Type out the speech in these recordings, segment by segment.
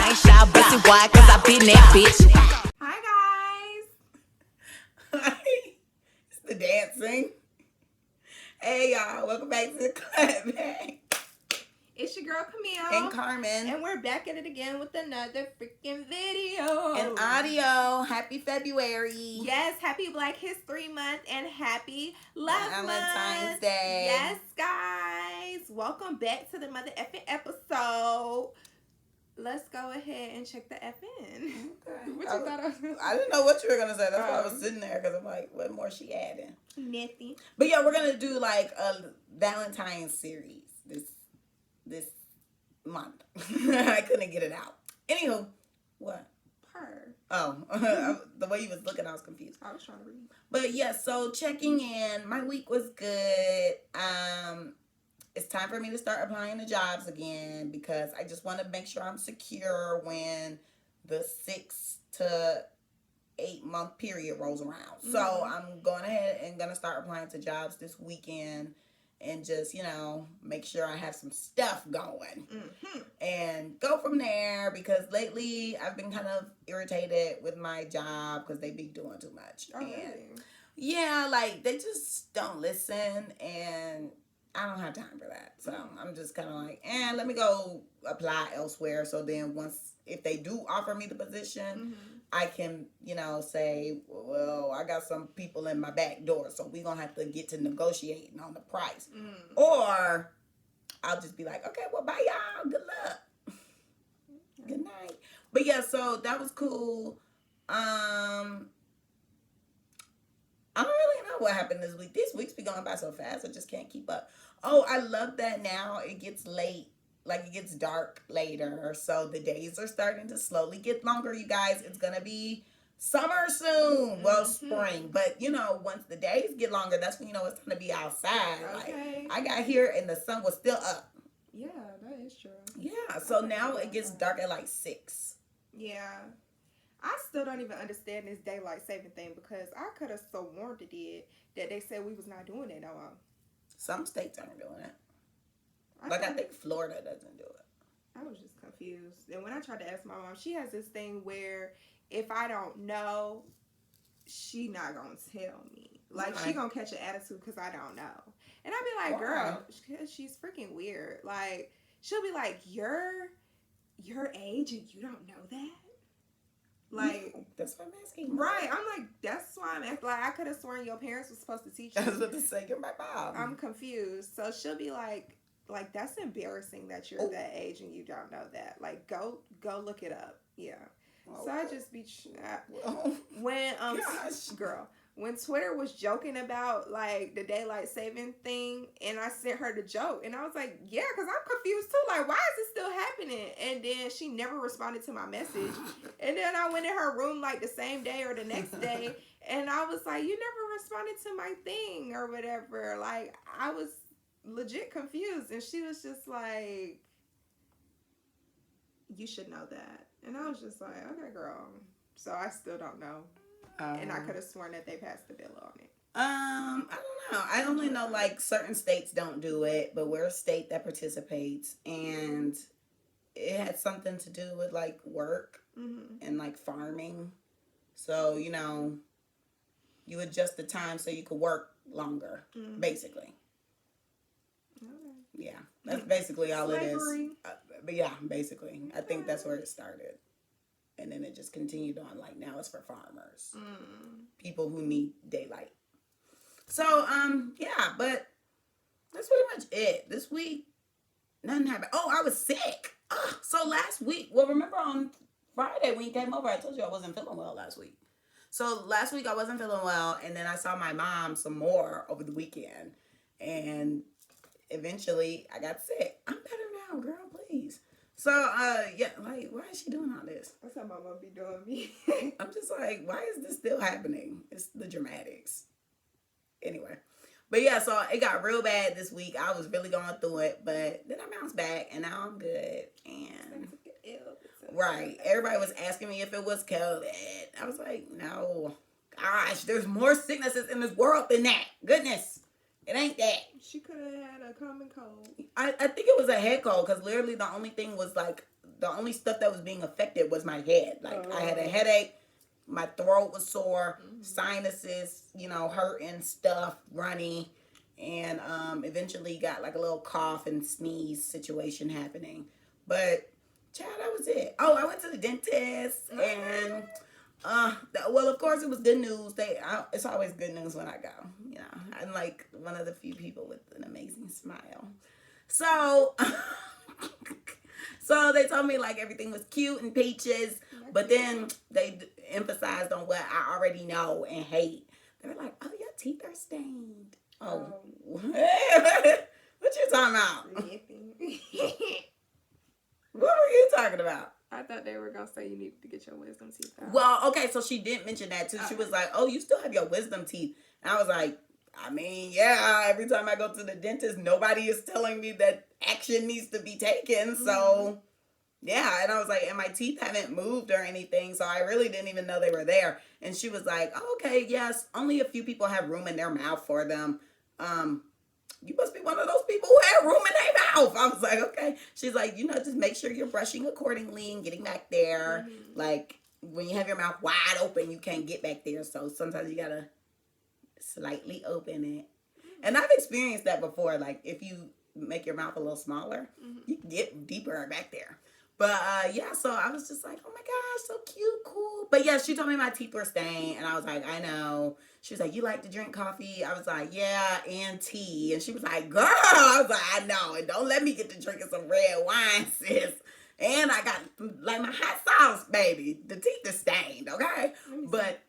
ain't shy about it. Why? Cause I been that bitch. Hi guys. It's the dancing. Hey y'all, welcome back to the Clapback. It's your girl Camille And Carmen. and we're back at it again with another freaking video And audio. Happy February. Yes, happy Black History Month and happy Love Valentine's Month. Day. Yes, guys, welcome back to the mother effing episode. Let's go ahead and check the FN. Okay. What you thought I was gonna say? I didn't know what you were gonna say. That's why I was sitting there because I'm like, what more she adding? Nothing. But yeah, we're gonna do like a Valentine's series this month. I couldn't get it out. Anywho, what? Purr. Oh, the way you was looking, I was confused. I was trying to read. But yeah, so checking in. My week was good. It's time for me to start applying to jobs again because I just want to make sure I'm secure when the 6 to 8 month period rolls around. Mm-hmm. So I'm going ahead and gonna start applying to jobs this weekend and just, make sure I have some stuff going. Mm-hmm. And go from there because lately I've been kind of irritated with my job because they be doing too much. Oh, and really? yeah, like they just don't listen and I don't have time for that. So I'm just kind of like, let me go apply elsewhere. So then if they do offer me the position, mm-hmm. I can, say, well, I got some people in my back door, so we're going to have to get to negotiating on the price. Mm. Or I'll just be like, okay, well, bye, y'all. Good luck. Mm-hmm. Good night. But yeah, so that was cool. I don't really know what happened this week. These weeks be going by so fast, I just can't keep up. Oh, I love that now it gets late. Like, it gets dark later, so the days are starting to slowly get longer, you guys. It's going to be summer soon. Mm-hmm. Well, spring. But, once the days get longer, that's when it's going to be outside. Okay. Like, I got here and the sun was still up. Yeah, that is true. Yeah, so now it gets dark at, like, 6. Yeah. I still don't even understand this daylight saving thing because I could have sworn that they said we was not doing it no more. Some states aren't doing it. I think Florida doesn't do it. I was just confused. And when I tried to ask my mom, she has this thing where if I don't know, she not going to tell me. Like, she going to catch an attitude because I don't know. And I'll be like, girl, she's freaking weird. Like, she'll be like, your age and you don't know that? Like, no, that's what I'm asking. Right. I'm like, that's why I'm asking. Like, I could have sworn your parents were supposed to teach you. I was about to say, you're my mom. I'm confused. So she'll be like, that's embarrassing that you're that age and you don't know that. Like, go look it up. Yeah. Okay. So I just be when Twitter was joking about like the daylight saving thing, and I sent her the joke, and I was like, yeah, because I'm confused too. Like, why is this still happening? And then she never responded to my message. And then I went in her room like the same day or the next day, and I was like, you never responded to my thing or whatever. Like, I was legit confused, and she was just like, you should know that. And I was just like, okay, girl. So I still don't know. And I could have sworn that they passed the bill on it. I don't know. I only know like certain states don't do it, but we're a state that participates, and it had something to do with like work and like farming. So, you adjust the time so you could work longer, basically. Yeah, that's basically all Slavery. It is. But yeah, basically. Okay. I think that's where it started. And then it just continued on. Like, now it's for farmers. People who need daylight. So, yeah, but that's pretty much it. This week, nothing happened. Oh, I was sick. So last week, remember on Friday when you came over, I told you I wasn't feeling well last week. So last week I wasn't feeling well, and then I saw my mom some more over the weekend. And eventually I got sick. I'm better now, girl, please. So, yeah, like, why is she doing all this? That's how my mom be doing me. I'm just like, why is this still happening? It's the dramatics. Anyway. But yeah, so it got real bad this week. I was really going through it, but then I bounced back, and now I'm good. And right. Everybody was asking me if it was COVID. I was like, no. Gosh, there's more sicknesses in this world than that. Goodness. It ain't that. She could have had a common cold. I think it was a head cold because literally the only thing was like the only stuff that was being affected was my head. Like, I had a headache, my throat was sore, sinuses, hurting, stuff, runny, and eventually got like a little cough and sneeze situation happening. But, child, that was it. Oh, I went to the dentist, and well, of course, it was good news. It's always good news when I go. I'm like one of the few people with an amazing smile. So, so they told me like everything was cute and peaches, but then they emphasized on what I already know and hate. They were like, "Oh, your teeth are stained." Oh, what you talking about? What were you talking about? I thought they were gonna say you needed to get your wisdom teeth out. Well, okay, so she did mention that too. She was like, "Oh, you still have your wisdom teeth," and I was like, "I mean, yeah. Every time I go to the dentist, nobody is telling me that action needs to be taken. So, yeah." And I was like, "And my teeth haven't moved or anything, so I really didn't even know they were there." And she was like, "Oh, okay, yes. Only a few people have room in their mouth for them. You must be one of those people who have room in their mouth." I was like, "Okay." She's like, just make sure you're brushing accordingly and getting back there. Like, when you have your mouth wide open, you can't get back there. So sometimes you gotta slightly open it. And I've experienced that before. Like, if you make your mouth a little smaller, you can get deeper back there. But, yeah, so I was just like, "Oh, my gosh, so cute, cool." But, yeah, she told me my teeth were stained, and I was like, "I know." She was like, "You like to drink coffee?" I was like, "Yeah, and tea." And she was like, "Girl," I was like, "I know, and don't let me get to drinking some red wine, sis. And I got, like, my hot sauce, baby. The teeth are stained, okay?" But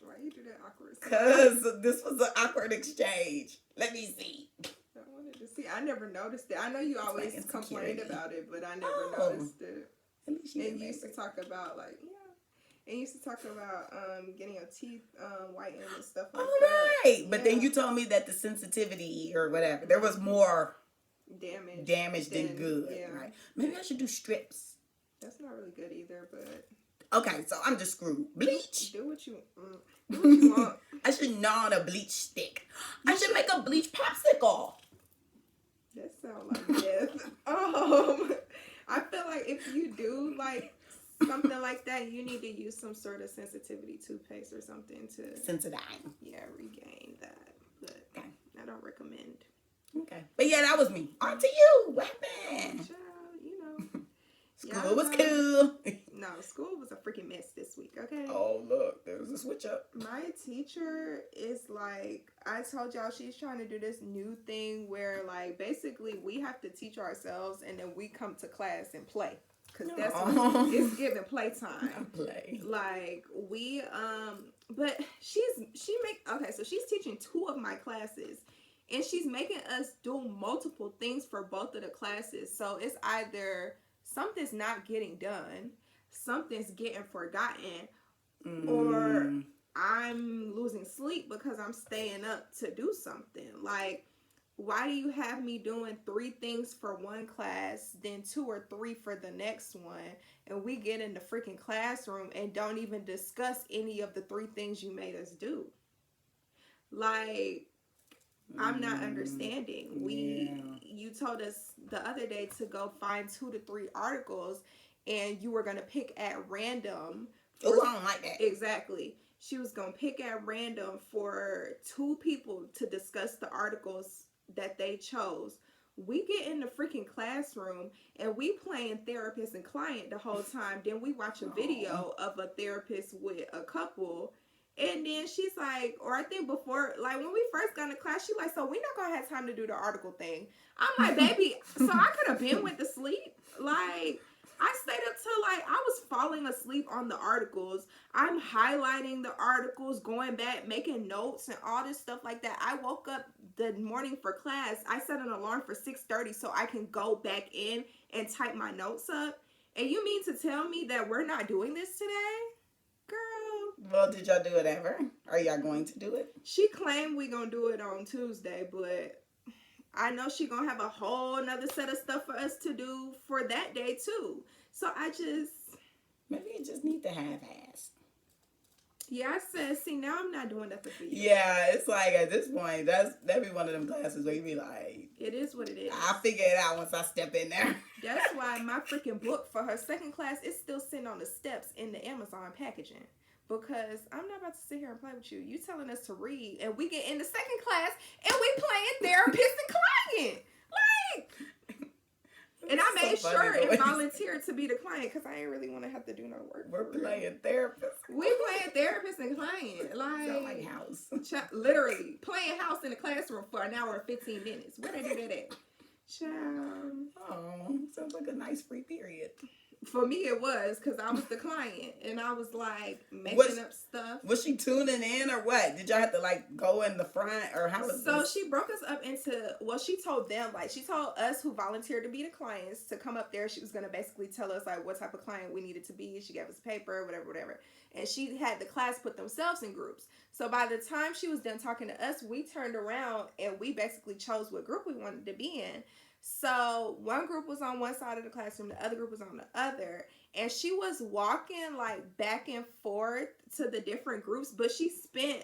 why you do that awkward stuff? because this was an awkward exchange. Let me see. I wanted to see. I never noticed it. I know you always complained about it, but I never noticed it. At least you and you used to talk about and you used to talk about getting your teeth whitened and stuff like that. Right. But then you told me that the sensitivity or whatever, there was more damage than good. Yeah. Right. Maybe I should do strips. That's not really good either, but okay, so I'm just screwed. Bleach. Do what you want. I should gnaw on a bleach stick. I should make a bleach popsicle. That sounds like death. I feel like if you do like something like that, you need to use some sort of sensitivity toothpaste or something to Sensodyne. Yeah, regain that. But okay. I don't recommend. Okay. But yeah, that was me. On to you. What happened? Child, School was cool. No, school was a freaking mess this week, okay? Oh, look. There was a switch up. My teacher is like, I told y'all she's trying to do this new thing where, like, basically we have to teach ourselves and then we come to class and play. Because that's what it's giving playtime. Play. Like, we, but so she's teaching 2 of my classes. And she's making us do multiple things for both of the classes. So it's either something's not getting done, something's getting forgotten, or I'm losing sleep because I'm staying up to do something. Like, why do you have me doing 3 things for one class, then 2 or 3 for the next one, and we get in the freaking classroom and don't even discuss any of the 3 things you made us do? Like, I'm not understanding. You told us the other day to go find 2 to 3 articles, and you were gonna pick at random. Oh, I don't like that. Exactly. She was gonna pick at random for 2 people to discuss the articles that they chose. We get in the freaking classroom and we playing therapist and client the whole time. Then we watch a video of a therapist with a couple. And then she's like, or I think before, like when we first got into class, she's like, "So we're not gonna have time to do the article thing." I'm like, "Baby, so I could have been with the sleep." Like, I stayed up till like I was falling asleep on the articles. I'm highlighting the articles, going back, making notes and all this stuff like that. I woke up the morning for class. I set an alarm for 6:30 so I can go back in and type my notes up. And you mean to tell me that we're not doing this today? Girl. Well, did y'all do it ever? Are y'all going to do it? She claimed we gonna do it on Tuesday, but I know she gonna have a whole nother set of stuff for us to do for that day too. So maybe you just need to half-ass. Yeah, I said, see, now I'm not doing nothing for you. Yeah, it's like at this point, that'd be one of them classes where you be like, it is what it is. I'll figure it out once I step in there. That's why my freaking book for her second class is still sitting on the steps in the Amazon packaging. Because I'm not about to sit here and play with you. You telling us to read, and we get in the second class, and we playing therapist and client. Like, and I made sure and volunteered to be the client because I ain't really want to have to do no work. We're playing therapist. We playing therapist and client. Like house. Literally playing house in the classroom for an hour and 15 minutes. Where they do that at? Child. Oh, sounds like a nice free period. For me, it was because I was the client and I was like making up stuff. Was she tuning in or what? Did y'all have to like go in the front or how was So she broke us up into, well, she told them, like, she told us who volunteered to be the clients to come up there. She was going to basically tell us like what type of client we needed to be. She gave us paper, whatever. And she had the class put themselves in groups. So by the time she was done talking to us, we turned around and we basically chose what group we wanted to be in. So one group was on one side of the classroom, the other group was on the other, and she was walking like back and forth to the different groups, but she spent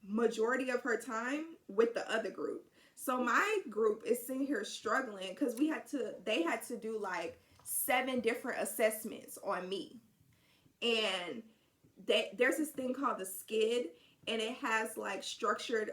majority of her time with the other group. So my group is sitting here struggling because they had to do like 7 different assessments on me, and there's this thing called the skid, and it has like structured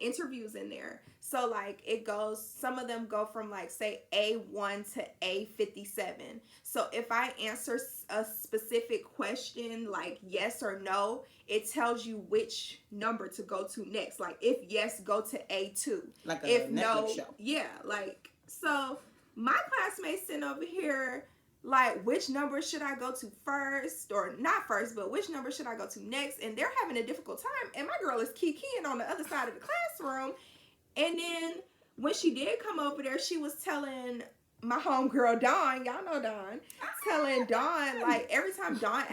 interviews in there. So like it goes, some of them go from like say A1 to A57. So if I answer a specific question like yes or no, it tells you which number to go to next. Like if yes, go to A2. Like a Netflix show. Yeah, like, so my classmates sitting over here like, which number should I go to first, or not first, but which number should I go to next? And they're having a difficult time. And my girl is kikiing on the other side of the classroom. And then when she did come over there, she was telling my homegirl Dawn, y'all know Dawn, telling Dawn, like, every time Dawn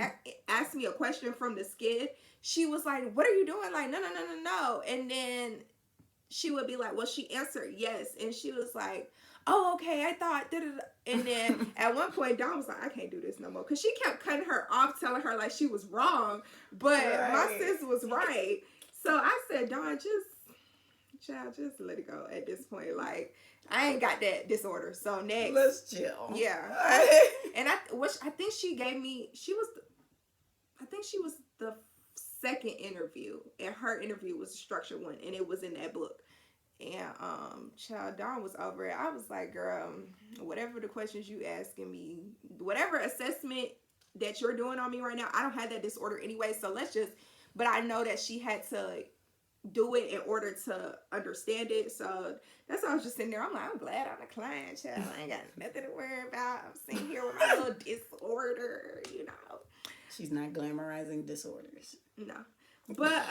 asked me a question from the skid, she was like, what are you doing? Like, no. And then she would be like, well, she answered yes. And she was like, oh, okay, I thought, da-da-da. And then at one point, Dawn was like, I can't do this no more. Because she kept cutting her off, telling her like she was wrong. But my sis was right. So I said, Dawn, just let it go at this point. Like, I ain't got that disorder. So next. Let's chill. Yeah. And I think she gave me, I think she was the second interview. And her interview was a structured one. And it was in that book. And child, Dawn was over it. I was like, girl, whatever the questions you asking me, whatever assessment that you're doing on me right now, I don't have that disorder anyway. So but I know that she had to do it in order to understand it. So that's why I was just sitting there. I'm like, I'm glad I'm a client, child. I ain't got nothing to worry about. I'm sitting here with my little disorder, you know. She's not glamorizing disorders. No. But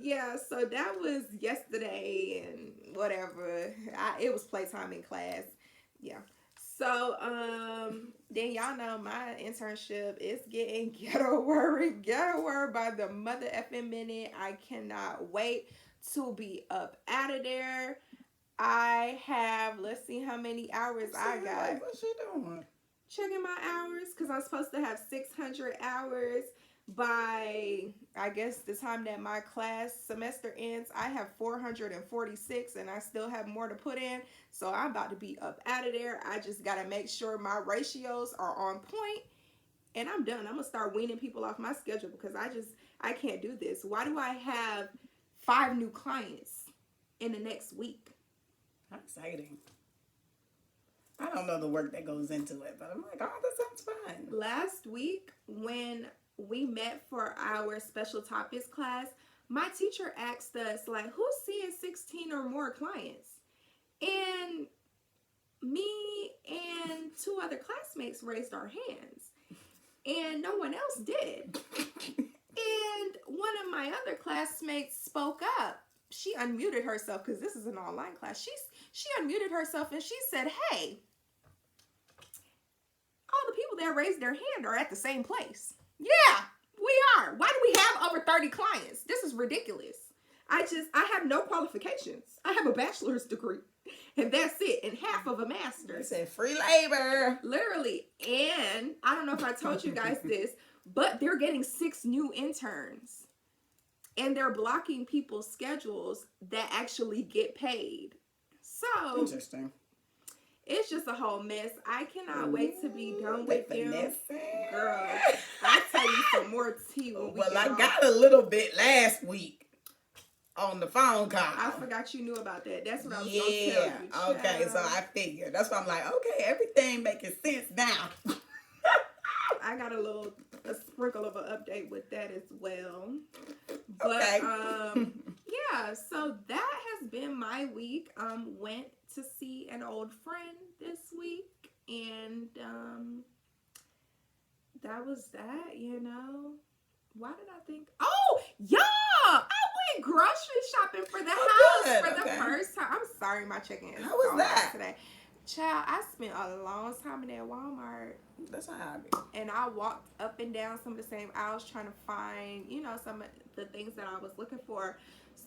yeah, so that was yesterday and whatever. It was playtime in class. Yeah. So then y'all know my internship is getting ghetto word by the mother effing minute. I cannot wait to be up out of there. I have, let's see how many hours I got. What's she doing? Checking my hours because I'm supposed to have 600 hours. By, I guess, the time that my class semester ends, I have 446 and I still have more to put in. So I'm about to be up out of there. I just got to make sure my ratios are on point and I'm done. I'm going to start weaning people off my schedule because I can't do this. Why do I have 5 new clients in the next week? How exciting. I don't know the work that goes into it, but I'm like, oh, that sounds fun. Last week when we met for our special topics class, my teacher asked us, like, who's seeing 16 or more clients? And me and 2 other classmates raised our hands. And no one else did. And one of my other classmates spoke up. She unmuted herself because this is an online class. She unmuted herself and she said, hey, all the people that raised their hand are at the same place. Yeah, we are. Why do we have over 30 clients? This is ridiculous. I have no qualifications. I have a bachelor's degree and that's it. And half of a master's. They said free labor. Literally. And I don't know if I told you guys this, but they're getting 6 new interns. and they're blocking people's schedules that actually get paid. So interesting. It's just a whole mess. I cannot wait to be done with them. Girl, I'll tell you some more tea when we get I got a little bit last week on the phone call. I forgot you knew about that. That's what I was going to tell you. Child. Okay, so I figured. That's why I'm like, okay, everything making sense now. I got a sprinkle of an update with that as well. But, okay. yeah, so that has been my week. Went to see an old friend this week, and that was that, you know. Why did I think? Oh, yeah! I went grocery shopping for the house for the first time. I'm sorry, my chicken is How was that today. Child, I spent a long time in that Walmart. That's not how I be. And I walked up and down some of the same aisles trying to find, you know, some of the things that I was looking for.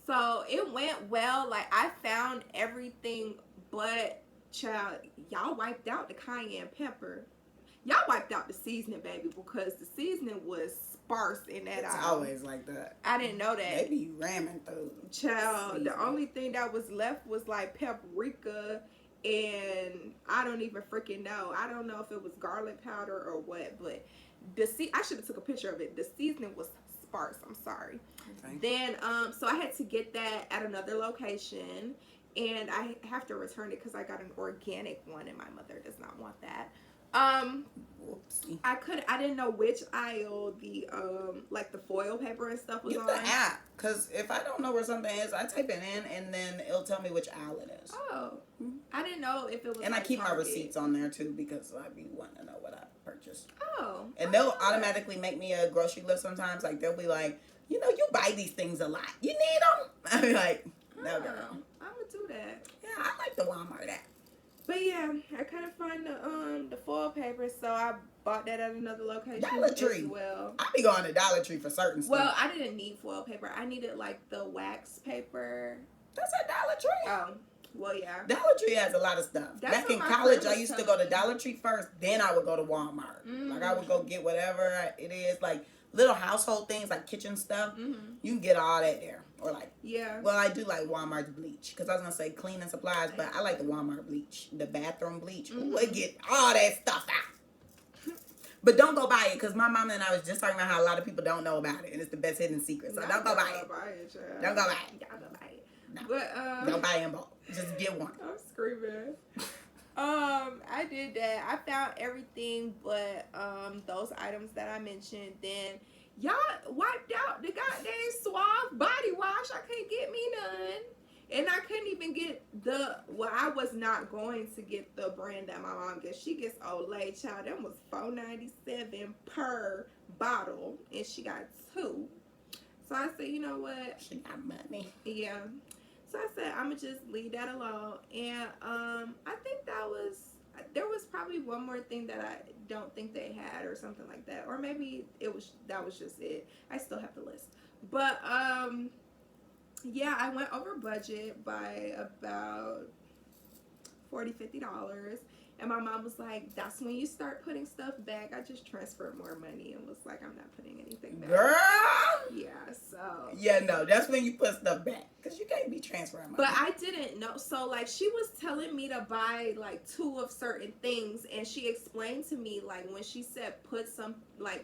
So it went well. Like, I found everything, but child, y'all wiped out the cayenne pepper. Y'all wiped out the seasoning, baby, because the seasoning was sparse in that aisle. It's always like that. I didn't know that. Maybe you ramming through. Child, the only thing that was left was like paprika, and I don't even freaking know. I don't know if it was garlic powder or what, but I should have took a picture of it. The seasoning was sparse. I'm sorry. Okay. Then, so I had to get that at another location, and I have to return it because I got an organic one, and my mother does not want that. Whoopsie. I didn't know which aisle the like the foil paper and stuff was on. Use the app, because if I don't know where something is, I type it in and then it'll tell me which aisle it is. Oh, I didn't know if it was. And like I keep Target. my receipts on there too, because I be wanting to know what I purchased. Oh. And they'll automatically make me a grocery list sometimes. Like they'll be like, you know, you buy these things a lot. You need them? I be like, no, girl. I'm gonna do that. Yeah, I like the Walmart app. But yeah, I couldn't find the foil paper, so I bought that at another location. Dollar Tree. As well. I be going to Dollar Tree for certain stuff. Well, I didn't need foil paper. I needed like the wax paper. That's at Dollar Tree. Oh, well, yeah. Dollar Tree has a lot of stuff. Back in college, I used to go to Dollar Tree first, then I would go to Walmart. Mm-hmm. Like I would go get whatever it is, like little household things, like kitchen stuff. Mm-hmm. You can get all that there. Or like, yeah. Well, I do like Walmart's bleach, because I was gonna say cleaning supplies, but I like the Walmart bleach, the bathroom bleach. Mm-hmm. Ooh, get all that stuff out. But don't go buy it, because my mama and I was just talking about how a lot of people don't know about it, and it's the best hidden secret. So don't go buy it. Don't go buy it. Don't go buy it. No. But don't buy it in bulk. Just get one. I'm screaming. I did that. I found everything but those items that I mentioned. Then y'all wiped out the goddamn Suave body wash. I couldn't get me none. And I couldn't even get I was not going to get the brand that my mom gets. She gets Olay, child. That was $4.97 per bottle. And she got 2. So I said, you know what? She got money. Yeah. So I said, I'm going to just leave that alone. And I think there was probably one more thing that I don't think they had or something like that. Or maybe that was just it. I still have the list. But, yeah, I went over budget by about $40-$50. And my mom was like, that's when you start putting stuff back. I just transferred more money and was like, I'm not putting anything back. Girl! Yeah, so. Yeah, no, that's when you put stuff back. Because you can't be transferring money. But I didn't know. So, like, she was telling me to buy, like, 2 of certain things. And she explained to me, like, when she said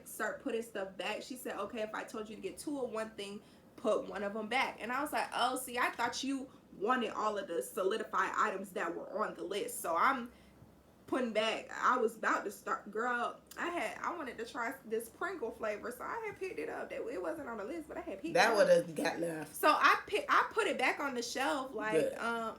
start putting stuff back, she said, okay, if I told you to get 2 of one thing, put 1 of them back. And I was like, oh, see, I thought you wanted all of the solidified items that were on the list. So, I'm putting back. I was about to start, girl. I wanted to try this Pringle flavor, so I had picked it up. It wasn't on the list, but I had picked it up. That would have got left. So I put it back on the shelf, like I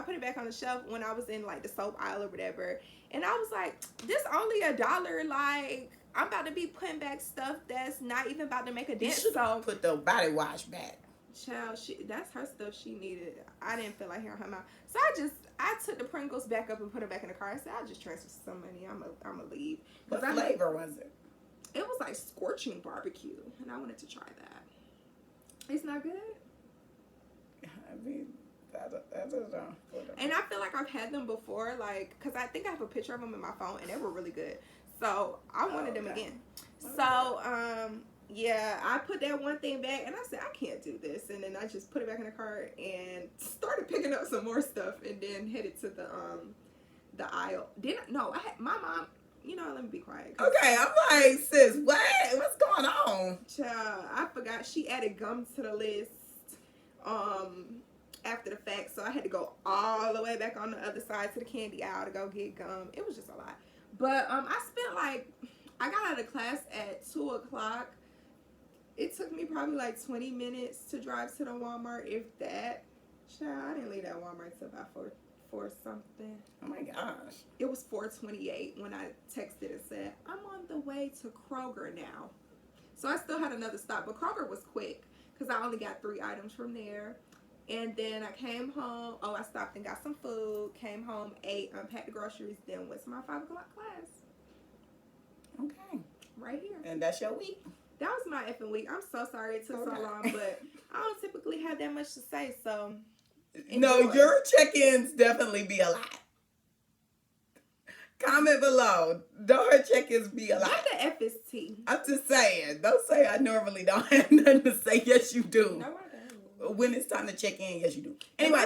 put it back on the shelf when I was in like the soap aisle or whatever, and I was like, this only $1. Like, I'm about to be putting back stuff that's not even about to make a dent. So put the body wash back. Child, that's her stuff she needed. I didn't feel like hearing her mouth. So I took the Pringles back up and put them back in the car. I said, I'll just transfer some money. I'm gonna leave. What flavor was it? It was like scorching barbecue, and I wanted to try that. It's not good? I mean, that's and I feel like I've had them before, like, because I think I have a picture of them in my phone, and they were really good. So I wanted them again. So, yeah, I put that one thing back, and I said I can't do this, and then I just put it back in the cart and started picking up some more stuff, and then headed to the aisle. I had my mom. Let me be quiet. Okay, I'm like, sis, what's going on? Child, I forgot she added gum to the list. After the fact, so I had to go all the way back on the other side to the candy aisle to go get gum. It was just a lot. But I spent I got out of class at 2:00. It took me probably 20 minutes to drive to the Walmart, if that. Child, I didn't leave that Walmart till about 4 something. Oh my gosh. It was 4:28 when I texted and said, I'm on the way to Kroger now. So I still had another stop, but Kroger was quick because I only got 3 items from there. And then I came home. I stopped and got some food. Came home, ate, unpacked the groceries. Then went to my 5 o'clock class. Okay. Right here. And that's your week? That was my effing week. I'm so sorry it took so long, but I don't typically have that much to say, so. No, your check-ins definitely be a lot. Comment below. Don't her check-ins be a lot? What the F is T? I'm just saying. Don't say I normally don't have nothing to say. Yes, you do. No, I don't. When it's time to check in, yes, you do. Anyway,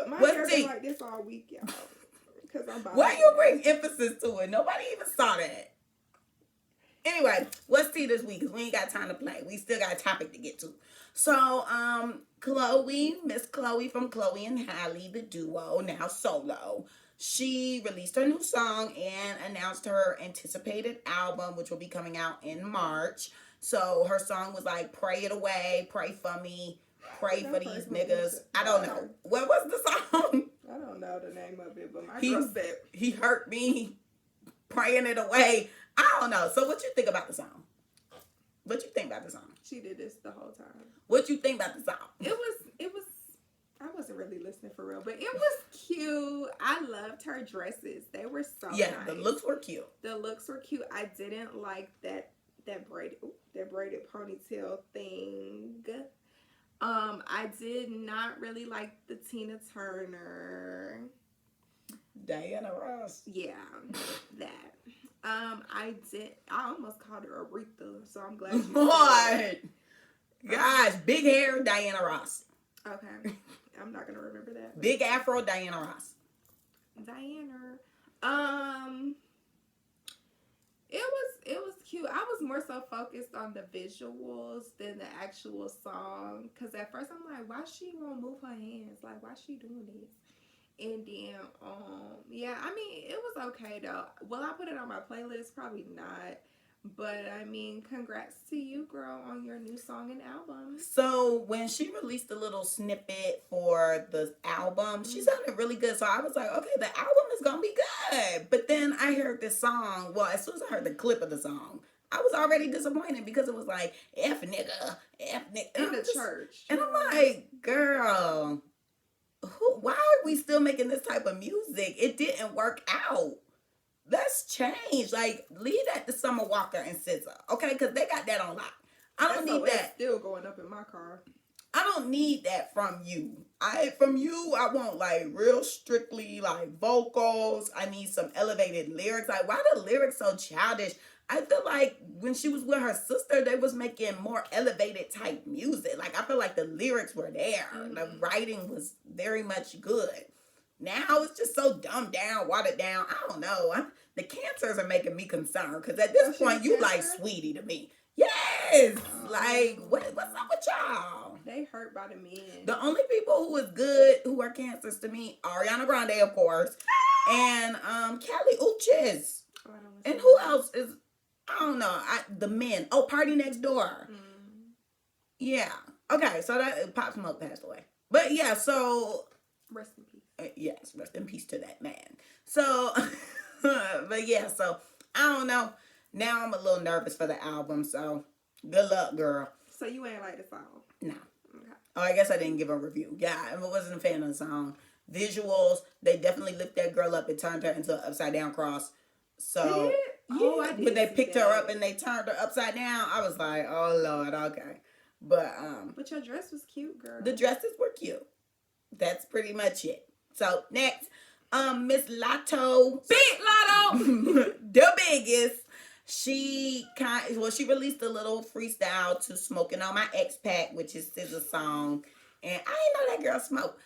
my hair been like this all week, y'all. Because I'm why you bring emphasis to it? Nobody even saw that. Anyway, what's tea this week? Because we ain't got time to play. We still got a topic to get to. So, Miss Chloe from Chloe and Halle, the duo, now solo. She released her new song and announced her anticipated album, which will be coming out in March. So her song was Pray It Away, Pray For Me, Pray For These Niggas. I don't know. What was the song? I don't know the name of it, but my girl said he hurt me, praying it away. I don't know. So what you think about the song? What you think about the song? She did this the whole time. What you think about the song? It was I wasn't really listening for real, but it was cute. I loved her dresses. They were so nice. The looks were cute. The looks were cute. I didn't like that braided ponytail thing. I did not really like the Tina Turner. Diana Ross. Yeah, that. I almost called her Aretha, so I'm glad you What? Gosh, big hair, Diana Ross. Okay. I'm not gonna remember that. Big afro, Diana Ross. Diana. It was cute. I was more so focused on the visuals than the actual song. Cause at first I'm like, why she won't move her hands? Like, why she doing this? And then, yeah, I mean, it was okay though. Will I put it on my playlist? Probably not. But I mean, congrats to you, girl, on your new song and album. So when she released a little snippet for the album, she sounded really good. So I was like, okay, the album is gonna be good. But then I heard this song. Well, as soon as I heard the clip of the song, I was already disappointed because it was like F nigga. In the church. And I'm like, girl, why are we still making this type of music? It didn't work out. Let's change. Like, leave that to Summer Walker and SZA, okay? Because they got that on lock. I don't need that. Still going up in my car. I don't need that from you. I want like real strictly like vocals. I need some elevated lyrics. Like, why the lyrics so childish? I feel like when she was with her sister, they was making more elevated type music. Like, I feel like the lyrics were there. Mm-hmm. The writing was very much good. Now it's just so dumbed down, watered down. I don't know. The cancers are making me concerned because at this point, you like Sweetie to me. Yes. Like, what's up with y'all? They hurt by the men. The only people who is good, who are cancers to me, Ariana Grande, of course, and Kelly Uchis. Oh, and who else is, I don't know, the men. Oh, Party Next Door. Mm. Yeah. Okay, so that Pop Smoke passed away. But yeah, so. Rest in peace. Yes, rest in peace to that man. So, but yeah, so I don't know. Now I'm a little nervous for the album, so good luck, girl. So you ain't like the song? No. Okay. Oh, I guess I didn't give a review. Yeah, I wasn't a fan of the song. Visuals, they definitely lift that girl up and turned her into an upside down cross. So, yeah, but they picked her up and they turned her upside down. I was like, oh Lord, okay. But your dress was cute, girl. The dresses were cute. That's pretty much it. So next, Miss Lotto, Big Lotto, the biggest, She released a little freestyle to "Smoking on My X Pack," which is SZA's song, and I didn't know that girl smoke.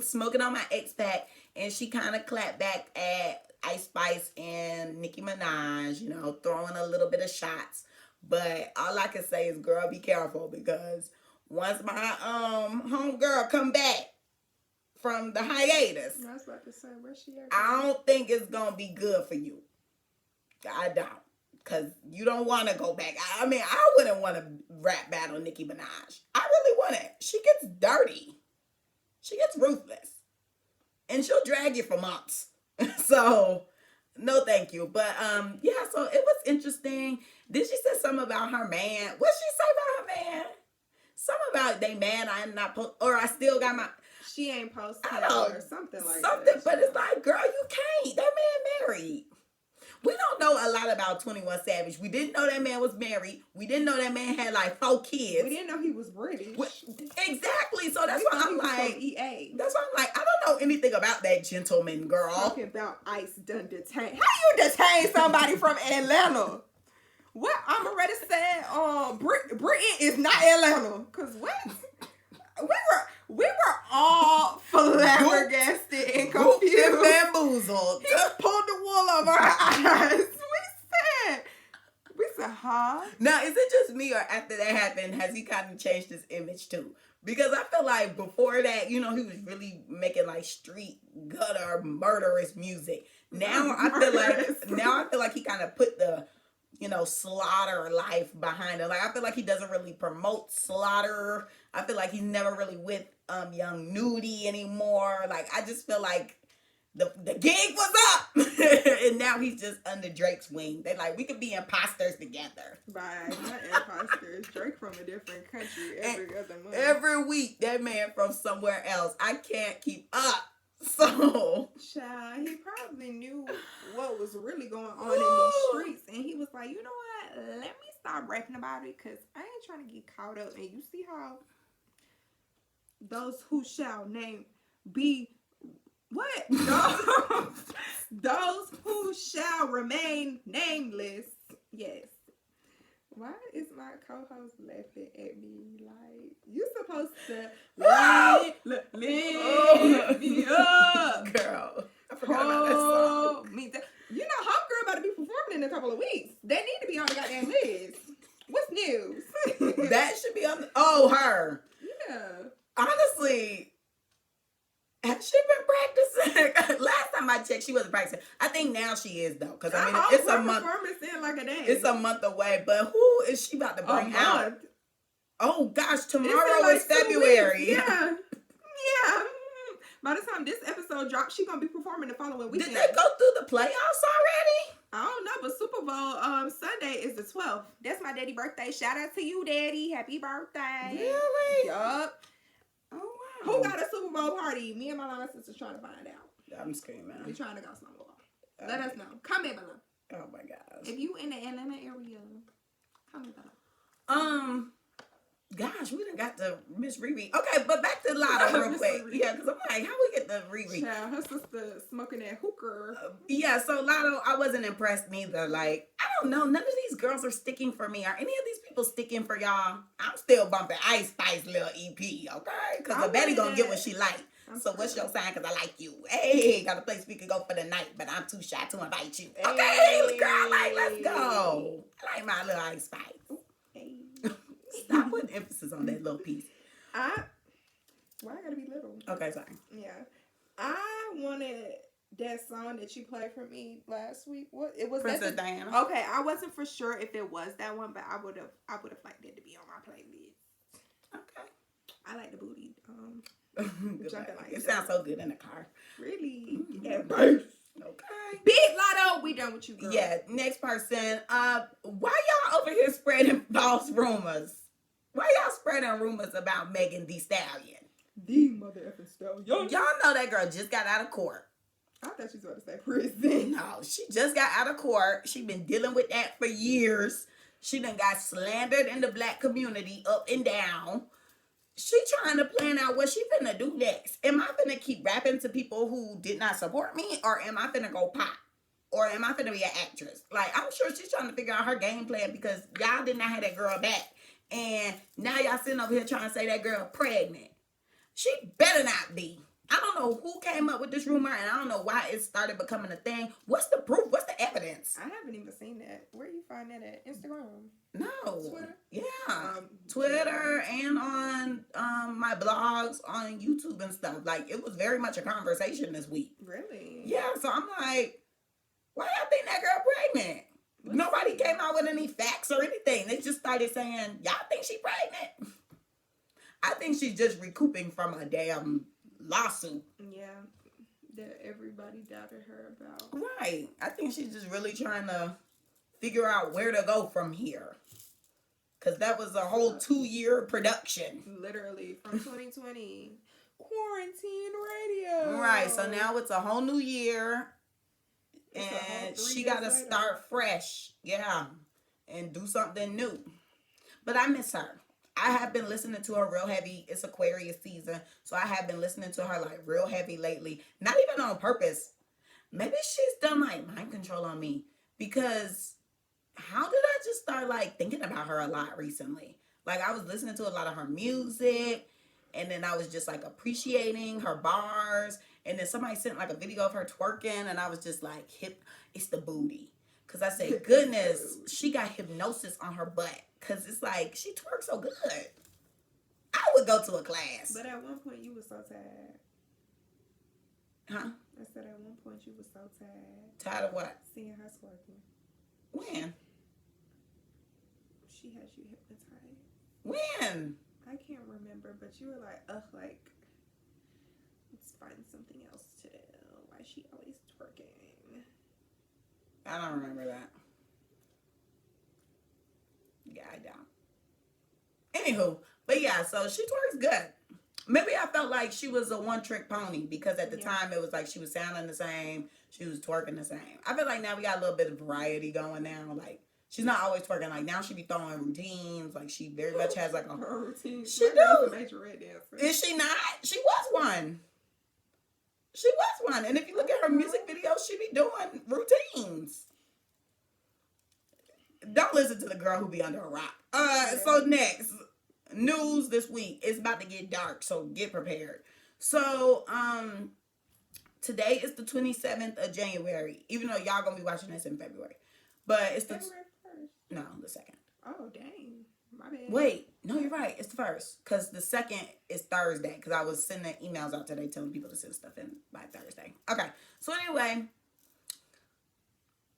"Smoking on My X Pack," and she kind of clapped back at Ice Spice and Nicki Minaj, you know, throwing a little bit of shots. But all I can say is, girl, be careful, because once my homegirl come back from the hiatus, I was about to say, where's she at? I don't think it's gonna be good for you. I don't, cause you don't want to go back. I mean, I wouldn't want to rap battle Nicki Minaj. I really wouldn't. She gets dirty. She gets ruthless, and she'll drag you for months. So, no, thank you. But yeah. So it was interesting. Did she say something about her man? What did she say about her man? Something about they man. I'm not or I still got my. She ain't posted or something like that. Something, but it's like, girl, you can't. That man married. We don't know a lot about 21 Savage. We didn't know that man was married. We didn't know that man had like 4 kids. We didn't know he was British. Exactly. So that's why I'm like, EA. That's why I'm like, I don't know anything about that gentleman, girl. Talking about ICE done detained. How you detain somebody from Atlanta? What Amaretta said, Britain is not Atlanta. Cause what? We were all flabbergasted and confused and bamboozled. He pulled the wool over our eyes. We said, huh? Now, is it just me, or after that happened, has he kind of changed his image too? Because I feel like before that, you know, he was really making like street gutter murderous music. Now I feel like he kind of put the, you know, slaughter life behind it. Like, I feel like he doesn't really promote slaughter. I feel like he's never really with Young Nudie anymore. Like, I just feel like the gig was up. And now he's just under Drake's wing. They like, we could be imposters together. Right, not imposters. Drake from a different country every other month. Every week, that man from somewhere else. I can't keep up. So, child, he probably knew what was really going on in these streets, and he was like, you know what? Let me stop rapping about it, because I ain't trying to get caught up. And you see how those who shall name be what? Those who shall remain nameless. Yes. Why is my co-host laughing at me? Like, you supposed to lift me up. Girl, I forgot about that song. You know, Homegirl about to be performing in a couple of weeks. They need to be on the goddamn list. What's news? That should be on her. Yeah. Honestly, has she been practicing? Last time I checked, she wasn't practicing. I think now she is, though. Because, I mean, it's a month. In like a day. It's a month away. But who is she about to bring out? Oh, gosh. Tomorrow is February. Yeah. Yeah. By the time this episode drops, she's going to be performing the following weekend. Did they go through the playoffs already? I don't know, but Super Bowl Sunday is the 12th. That's my daddy birthday. Shout out to you, Daddy. Happy birthday. Really? Yup. Oh, wow. Who got a Super Bowl party? Me and my little sister's trying to find out. I'm screaming. We trying to go somewhere. Let us know. Comment below. Oh my gosh. If you in the Atlanta area, comment below. Gosh, we done got to Miss Riri. Okay, but back to Lotto real quick. Yeah, because I'm like, how we get the Riri? Child, her sister smoking that hookah. Yeah, so Lotto, I wasn't impressed neither. Like, I don't know. None of these girls are sticking for me. Are any of these people sticking for y'all? I'm still bumping Ice Spice little EP, okay? Because the Betty gonna get what she like. So what's your sign? Because I like you. Hey, got a place we could go for the night, but I'm too shy to invite you. Okay, girl, like, let's go. I like my little Ice Spice. Hey. Stop putting emphasis on that little piece. Why I gotta be little? Okay, sorry. Yeah. I wanted that song that you played for me last week. What it was? Princess Diana. Okay, I wasn't for sure if it was that one, but I would have liked it to be on my playlist. Okay. I like the booty. It sounds so good in the car. Really? Mm-hmm. Yeah, bass. Okay. Big Lotto, we done with you, girl. Yeah, next person. Why y'all over here spreading false rumors? Why y'all spreading rumors about Megan Thee Stallion? The mother effing stallion. Y'all know that girl just got out of court. I thought she was about to say prison. No, she just got out of court. She been dealing with that for years. She done got slandered in the black community up and down. She trying to plan out what she finna do next. Am I finna keep rapping to people who did not support me, or am I finna go pop? or am I finna be an actress? Like, I'm sure she's trying to figure out her game plan because y'all did not have that girl back. And now y'all sitting over here trying to say that girl pregnant. She better not be. I don't know who came up with this rumor, and I don't know why it started becoming a thing. What's the proof? What's the evidence? I haven't even seen that. Where do you find that at? Instagram? No. Twitter? Yeah. Twitter and on my blogs on YouTube and stuff. Like, it was very much a conversation this week. Really? Yeah, so I'm like, why y'all think that girl pregnant? Nobody came out with any facts or anything. They just started saying, y'all think she pregnant? I think she's just recouping from a damn lawsuit. Yeah, that everybody doubted her about. Right. I think she's just really trying to figure out where to go from here. Because that was a whole 2-year production. Literally, from 2020. Quarantine radio. Right, so now it's a whole new year. And she got to start fresh. Yeah. And do something new. But I miss her. I have been listening to her real heavy. It's Aquarius season. So I have been listening to her like real heavy lately. Not even on purpose. Maybe she's done like mind control on me. Because how did I just start like thinking about her a lot recently? Like I was listening to a lot of her music. And then I was just like appreciating her bars. And then somebody sent like a video of her twerking. And I was just like, it's the booty. Because I said, goodness, she got hypnosis on her butt. Because it's like, she twerks so good. I would go to a class. But at one point, you were so tired. Huh? I said at one point, you were so tired. Tired of what? Seeing her twerking. When? She had you hypnotized. When? I can't remember, but you were like, like, let's find something else to do. Why is she always twerking? I don't remember that. Yeah, I don't. Anywho, but yeah, so she twerks good. Maybe I felt like she was a one-trick pony because at the time it was like she was sounding the same, she was twerking the same. I feel like now we got a little bit of variety going now. Like she's not always twerking. Like now she be throwing routines. Like she very much has like a routine. She do. Major red dancer. Is she not? She was one. She was one. And if you look at her music videos, she be doing routines. Don't listen to the girl who be under a rock. So next, news this week. It's about to get dark, so get prepared. So, today is the 27th of January, even though y'all gonna be watching this in February. But it's the... February 1st. No, the 2nd. Oh, dang. My bad. Wait, no, you're right. It's the 1st. Because the 2nd is Thursday. Because I was sending emails out today telling people to send stuff in by Thursday. Okay, so anyway...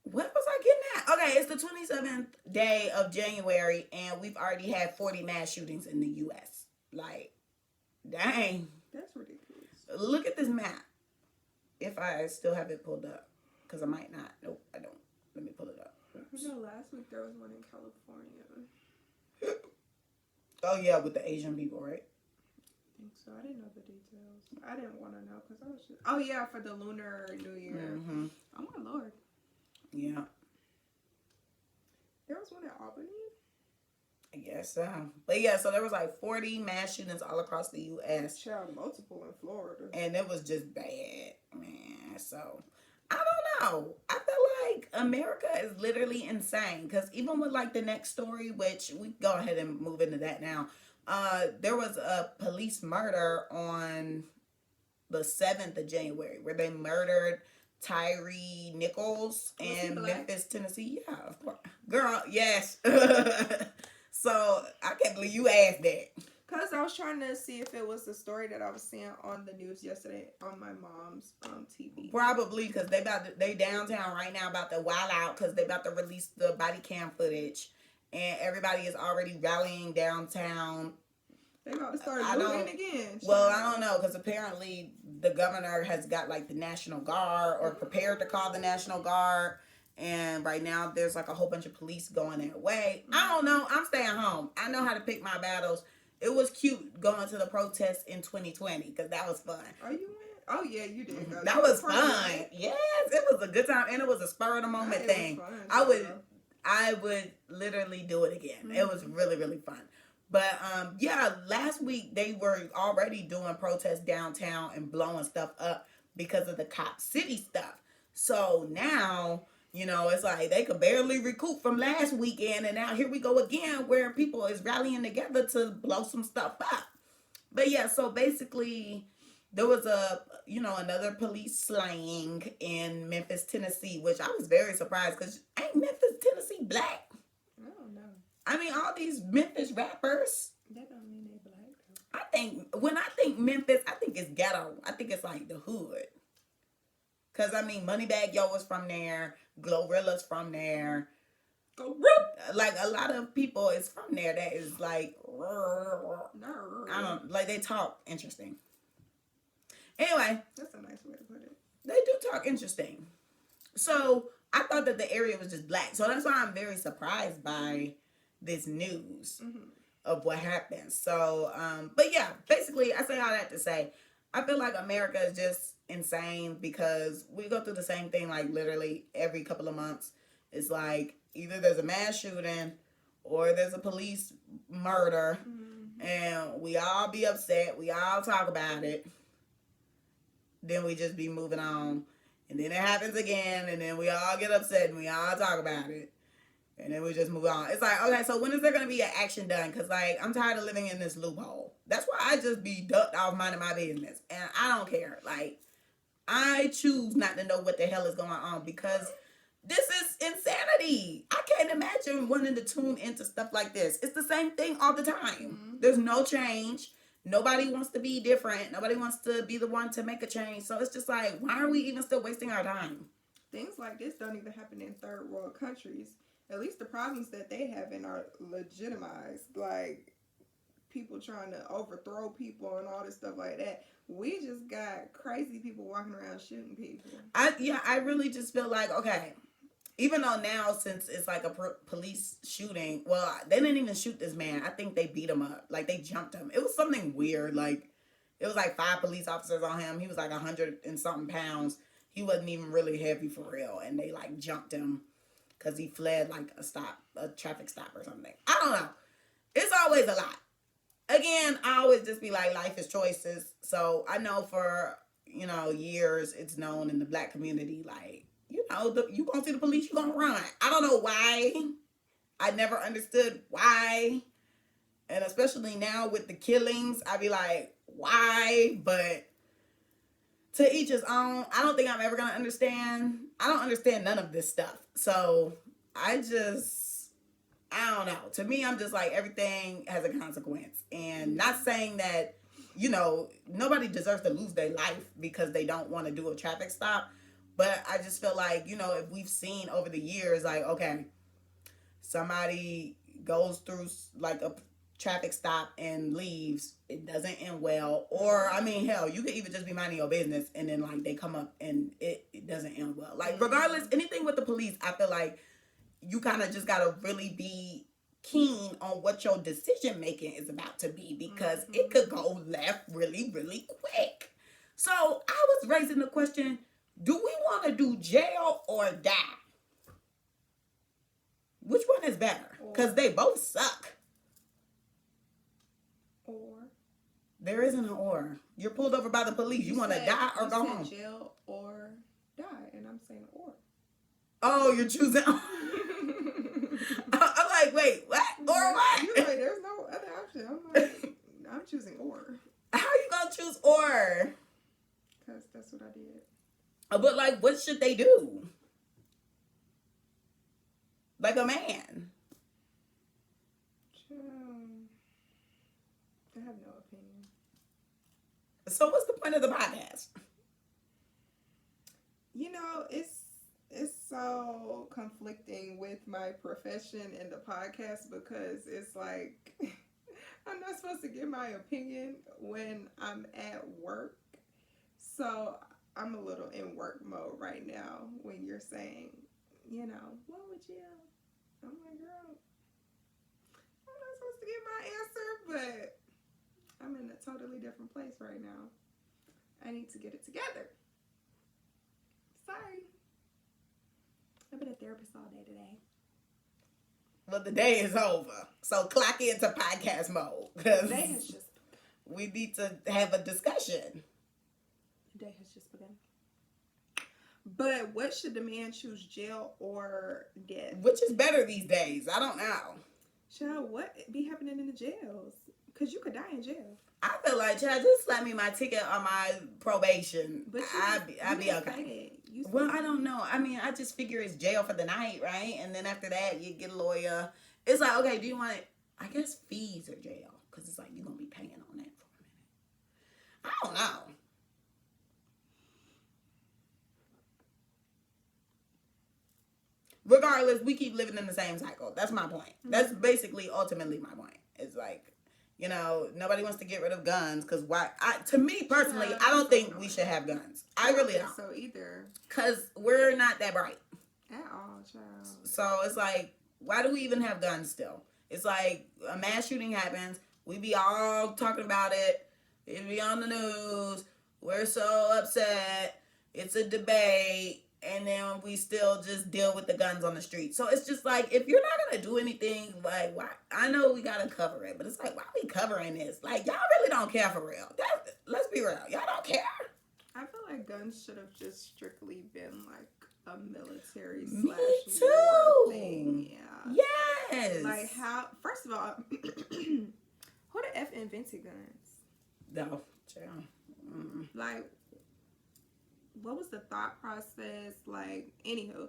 What was I getting at? Okay, it's the 27th day of January, and we've already had 40 mass shootings in the U.S. Like, dang. That's ridiculous. Look at this map. If I still have it pulled up. Because I might not. Nope, I don't. Let me pull it up. Oops. You know, last week there was one in California. Oh, yeah, with the Asian people, right? I think so. I didn't know the details. I didn't want to know because I was just... Oh, yeah, for the Lunar New Year. Mm-hmm. Oh, my Lord. Yeah. There was one in Albany? I guess so. But yeah, so there was like 40 mass shootings all across the U.S. Child, multiple in Florida. And it was just bad, man. So, I don't know. I feel like America is literally insane. Because even with like the next story, which we go ahead and move into that now. There was a police murder on the 7th of January where they murdered Tyree Nichols in Memphis, Tennessee. Yeah, of course. Girl, yes. So, I can't believe you asked that. Because I was trying to see if it was the story that I was seeing on the news yesterday on my mom's TV. Probably, because they downtown right now about to wild out because they about to release the body cam footage. And everybody is already rallying downtown. They about to start looting again. Well, I don't know, because apparently the governor has got like the National Guard or prepared to call the National Guard. And right now there's like a whole bunch of police going their way. I don't know. I'm staying home. I know how to pick my battles. It was cute going to the protest in 2020 because that was fun. Oh, you went? Oh, yeah, you did. Mm-hmm. That was fun. Yes, it was a good time. And it was a spur of the moment thing. I would literally do it again. Mm-hmm. It was really, really fun. But, yeah, last week they were already doing protests downtown and blowing stuff up because of the Cop City stuff. So now, it's like they could barely recoup from last weekend, and now here we go again where people is rallying together to blow some stuff up. But yeah, so basically there was another police slaying in Memphis, Tennessee, which I was very surprised because ain't Memphis, Tennessee black? I don't know. I mean, all these Memphis rappers. That don't mean they black though. When I think Memphis, I think it's ghetto. I think it's like the hood. Cause I mean, Moneybagg Yo is from there, Glorilla's from there. Like a lot of people is from there that is like, I don't like they talk interesting. Anyway, that's a nice way to put it. They do talk interesting. So I thought that the area was just black. So that's why I'm very surprised by this news of what happened. So, but yeah, basically I say all that to say, I feel like America is just insane because we go through the same thing like literally every couple of months. It's like either there's a mass shooting or there's a police murder and we all be upset. We all talk about it. Then we just be moving on. And then it happens again and then we all get upset and we all talk about it. And then we just move on. It's like, okay, so when is there going to be an action done? Because, like, I'm tired of living in this loophole. That's why I just be ducked off minding my business. And I don't care. Like, I choose not to know what the hell is going on because this is insanity. I can't imagine wanting to tune into stuff like this. It's the same thing all the time. There's no change. Nobody wants to be different. Nobody wants to be the one to make a change. So it's just like, why are we even still wasting our time? Things like this don't even happen in third world countries. At least the problems that they have in are legitimized. Like, people trying to overthrow people and all this stuff like that. We just got crazy people walking around shooting people. I really just feel like, okay, even though now since it's like a police shooting, well, they didn't even shoot this man. I think they beat him up. Like, they jumped him. It was something weird. Like, it was like 5 police officers on him. He was like 100 and something pounds. He wasn't even really heavy for real. And they like jumped him. Because he fled like a traffic stop or something. I don't know. It's always a lot. Again, I always just be like, life is choices. So I know for, years it's known in the black community, like, you gonna see the police, you gonna run. I don't know why. I never understood why. And especially now with the killings, I be like, why? But to each his own. I don't think I'm ever going to understand. I don't understand none of this stuff. So I don't know. To me, I'm just like, everything has a consequence. And not saying that, nobody deserves to lose their life because they don't want to do a traffic stop. But I just feel like, if we've seen over the years, like, okay, somebody goes through like a traffic stop and leaves, it doesn't end well. Or, I mean, hell, you could even just be minding your business and then, like, they come up and it doesn't end well. Like, regardless, anything with the police, I feel like you kind of just got to really be keen on what your decision making is about to be because it could go left really, really quick. So, I was raising the question, do we want to do jail or die? Which one is better? Because they both suck. Or. There isn't an or. You're pulled over by the police. You want to die or go home? Jail or die, and I'm saying or. Oh, you're choosing. I'm like, wait, what? Or what? You're like, there's no other option. I'm like, I'm choosing or. How are you gonna choose or? Because that's what I did. But like, what should they do? Like a man. I have no opinion. So what's the point of the podcast? It's so conflicting with my profession and the podcast because it's like I'm not supposed to give my opinion when I'm at work. So I'm a little in work mode right now when you're saying, what would you? I'm like, girl, I'm not supposed to give my answer, but I'm in a totally different place right now. I need to get it together. Sorry. I've been a therapist all day today. Well, the day is over. So clock into podcast mode. The day has just begun. We need to have a discussion. The day has just begun. But what should the man choose, jail or death? Which is better these days? I don't know. Child, what be happening in the jails? Because you could die in jail. I feel like, child, just slap me my ticket on my probation. But I'd be okay. Well, I don't know. I mean, I just figure it's jail for the night, right? And then after that, you get a lawyer. It's like, okay, do you want it? I guess fees are jail. Because it's like, you're going to be paying on that for a minute. I don't know. Regardless, we keep living in the same cycle. That's my point. That's basically ultimately my point. It's like, you know, nobody wants to get rid of guns because why? To me personally, I don't think we should have guns. I really don't. So either. Because we're not that bright. At all, child. So it's like, why do we even have guns still? It's like a mass shooting happens. We be all talking about it. It be on the news. We're so upset. It's a debate. And then we still just deal with the guns on the street. So it's just like, if you're not going to do anything, like, why? I know we got to cover it, but it's like, why are we covering this? Like, y'all really don't care for real. Let's be real. Y'all don't care. I feel like guns should have just strictly been like a military Me / too. war thing. Yeah. Yes. Like how, first of all, who the F invented guns? No, child. Like, what was the thought process? Like, anywho.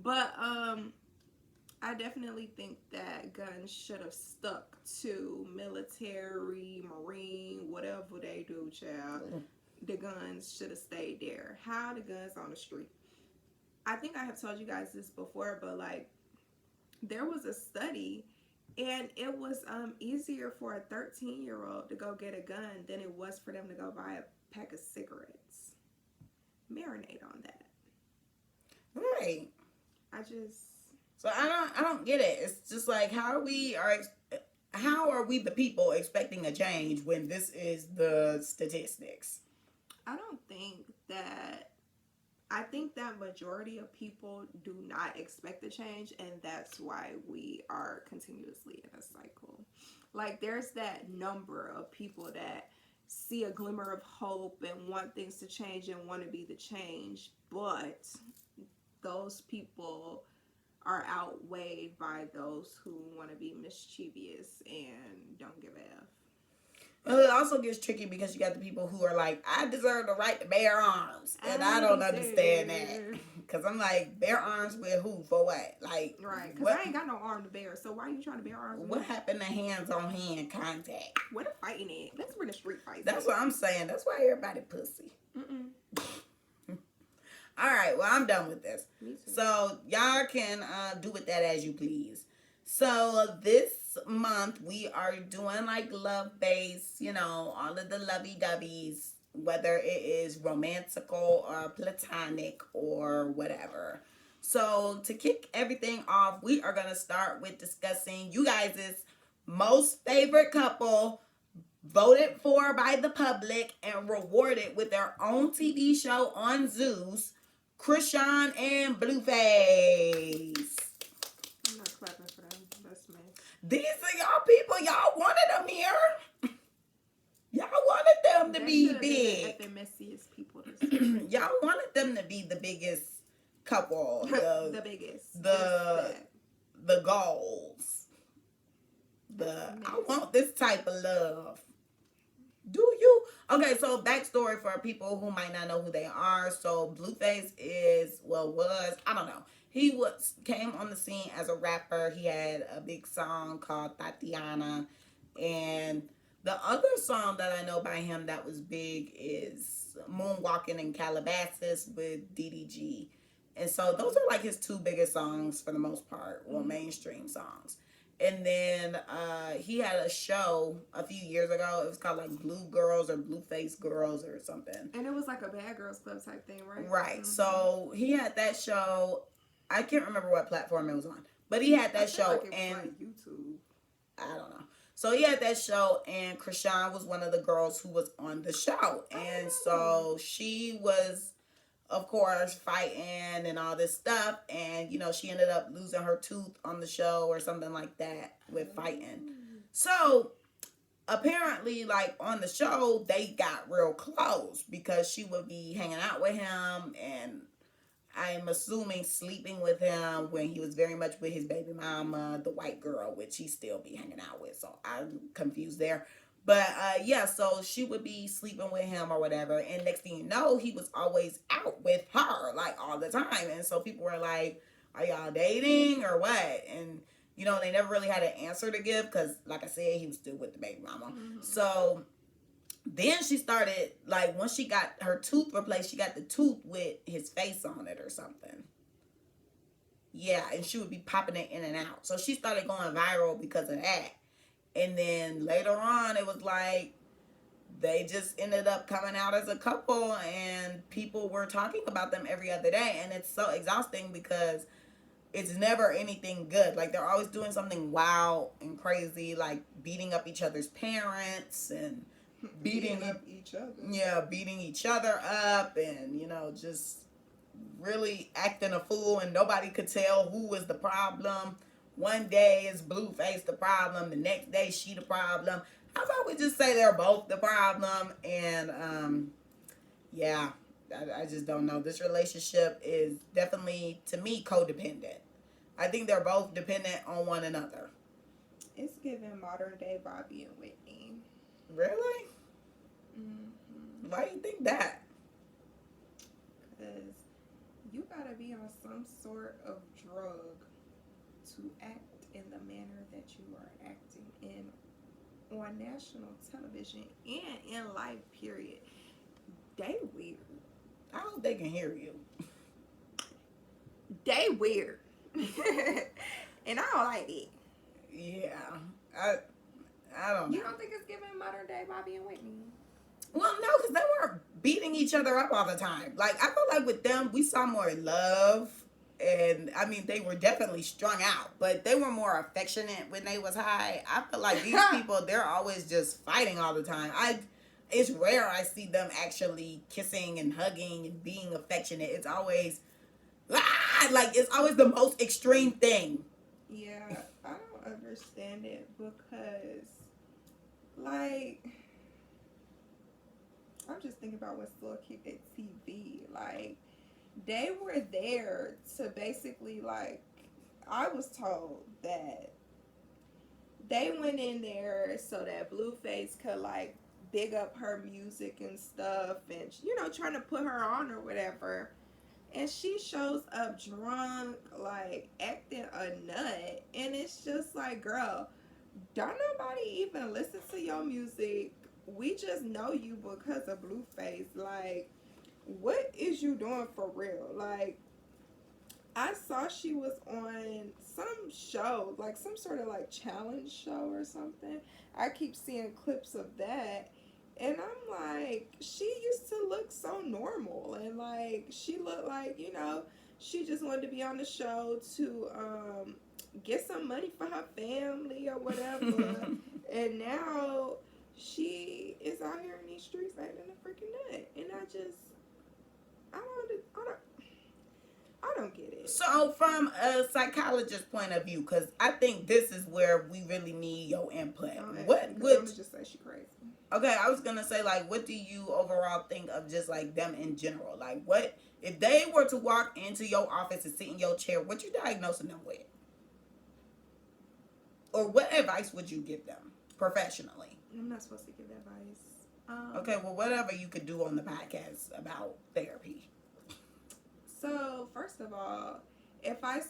But I definitely think that guns should have stuck to military, marine, whatever they do, child. The guns should have stayed there. How the guns on the street? I think I have told you guys this before, but like, there was a study, and it was easier for a 13-year-old to go get a gun than it was for them to go buy a pack of cigarettes. Marinate on that. Right. So I don't get it. It's just like, how are we the people expecting a change when this is the statistics? I think that majority of people do not expect a change, and that's why we are continuously in a cycle. Like, there's that number of people that see a glimmer of hope and want things to change and want to be the change, but those people are outweighed by those who want to be mischievous and don't give a F. Well, it also gets tricky because you got the people who are like, I deserve the right to bear arms. And I don't understand that. Because I'm like, bear arms with who? For what? Like, right. Because I ain't got no arm to bear. So why are you trying to bear arms? What happened to hands-on-hand contact? What a fighting at? That's where the street fights. That's what I'm saying. That's why everybody pussy. All right. Well, I'm done with this. Me too. So y'all can do with that as you please. So this month we are doing like love-based, you know, all of the lovey-dovey's, whether it is romantical or platonic or whatever. So to kick everything off, we are going to start with discussing you guys' most favorite couple voted for by the public and rewarded with their own TV show on Zeus, Krishan and Blueface. I'm not clapping for them. That's me. These are y'all people. Y'all wanted them here. Y'all wanted them to be big. The messiest people. Y'all wanted them to be the biggest couple. The biggest. The goals. I want this type of love. Do you? Okay, so backstory for people who might not know who they are. So Blueface I don't know. He came on the scene as a rapper. He had a big song called Tatiana. And the other song that I know by him that was big is Moonwalking in Calabasas with DDG. And so those are like his two biggest songs for the most part, mainstream songs. And then he had a show a few years ago. It was called like Blue Girls or Blueface Girls or something. And it was like a Bad Girls Club type thing, right? Right. Mm-hmm. So he had that show. I can't remember what platform it was on. But he had that show. Like it was like YouTube. I don't know. So he had that show, and Krishan was one of the girls who was on the show. And so she was, of course, fighting and all this stuff. And, you know, she ended up losing her tooth on the show or something like that with fighting. So apparently, like, on the show, they got real close because she would be hanging out with him. And I'm assuming sleeping with him when he was very much with his baby mama, the white girl, which he still be hanging out with. So I'm confused there. But yeah, so she would be sleeping with him or whatever. And next thing you know, he was always out with her, like all the time. And so people were like, are y'all dating or what? And, you know, they never really had an answer to give because, like I said, he was still with the baby mama. So then she started, like, once she got her tooth replaced, she got the tooth with his face on it or something. Yeah, and she would be popping it in and out. So she started going viral because of that. And then later on, it was like they just ended up coming out as a couple, and people were talking about them every other day. And it's so exhausting because it's never anything good. Like, they're always doing something wild and crazy, like beating up each other's parents and beating up each other. Yeah, beating each other up, and, you know, just really acting a fool, and nobody could tell who was the problem. One day is Blueface the problem, the next day she the problem. How about we just say they're both the problem? And yeah, I just don't know. This relationship is definitely, to me, codependent. I think they're both dependent on one another. It's giving modern day Bobby and Whitney. Really? Mm-hmm. Why do you think that? Because you gotta be on some sort of drug to act in the manner that you are acting in on national television and in life, period. They weird. I hope they can hear you. They weird. And I don't like it. Yeah. I don't know. You don't think it's giving modern day Bobby and Whitney? Well, no, because they weren't beating each other up all the time. Like, I feel like with them, we saw more love. And, I mean, they were definitely strung out. But they were more affectionate when they was high. I feel like these people, they're always just fighting all the time. It's rare I see them actually kissing and hugging and being affectionate. It's always, it's always the most extreme thing. Yeah, I don't understand it because, like, I'm just thinking about what's still keep it TV. Like, they were there to basically, like, I was told that they went in there so that Blueface could, like, big up her music and stuff and, you know, trying to put her on or whatever. And she shows up drunk, like, acting a nut. And it's just like, girl, don't nobody even listen to your music. We just know you because of Blueface. Like, what is you doing for real? Like, I saw she was on some show, like some sort of like challenge show or something. I keep seeing clips of that. And I'm like, she used to look so normal. And like, she looked like, you know, she just wanted to be on the show to get some money for her family or whatever. And now she is out here in these streets acting a freaking nut. And I don't get it. So from a psychologist's point of view, because I think this is where we really need your input. What would I'm just say she crazy. Okay, I was gonna say, like, what do you overall think of just like them in general? Like, what if they were to walk into your office and sit in your chair? What you diagnosing them with, or what advice would you give them professionally? I'm not supposed to give advice. Okay, well, whatever you could do on the podcast about therapy. So, first of all, if I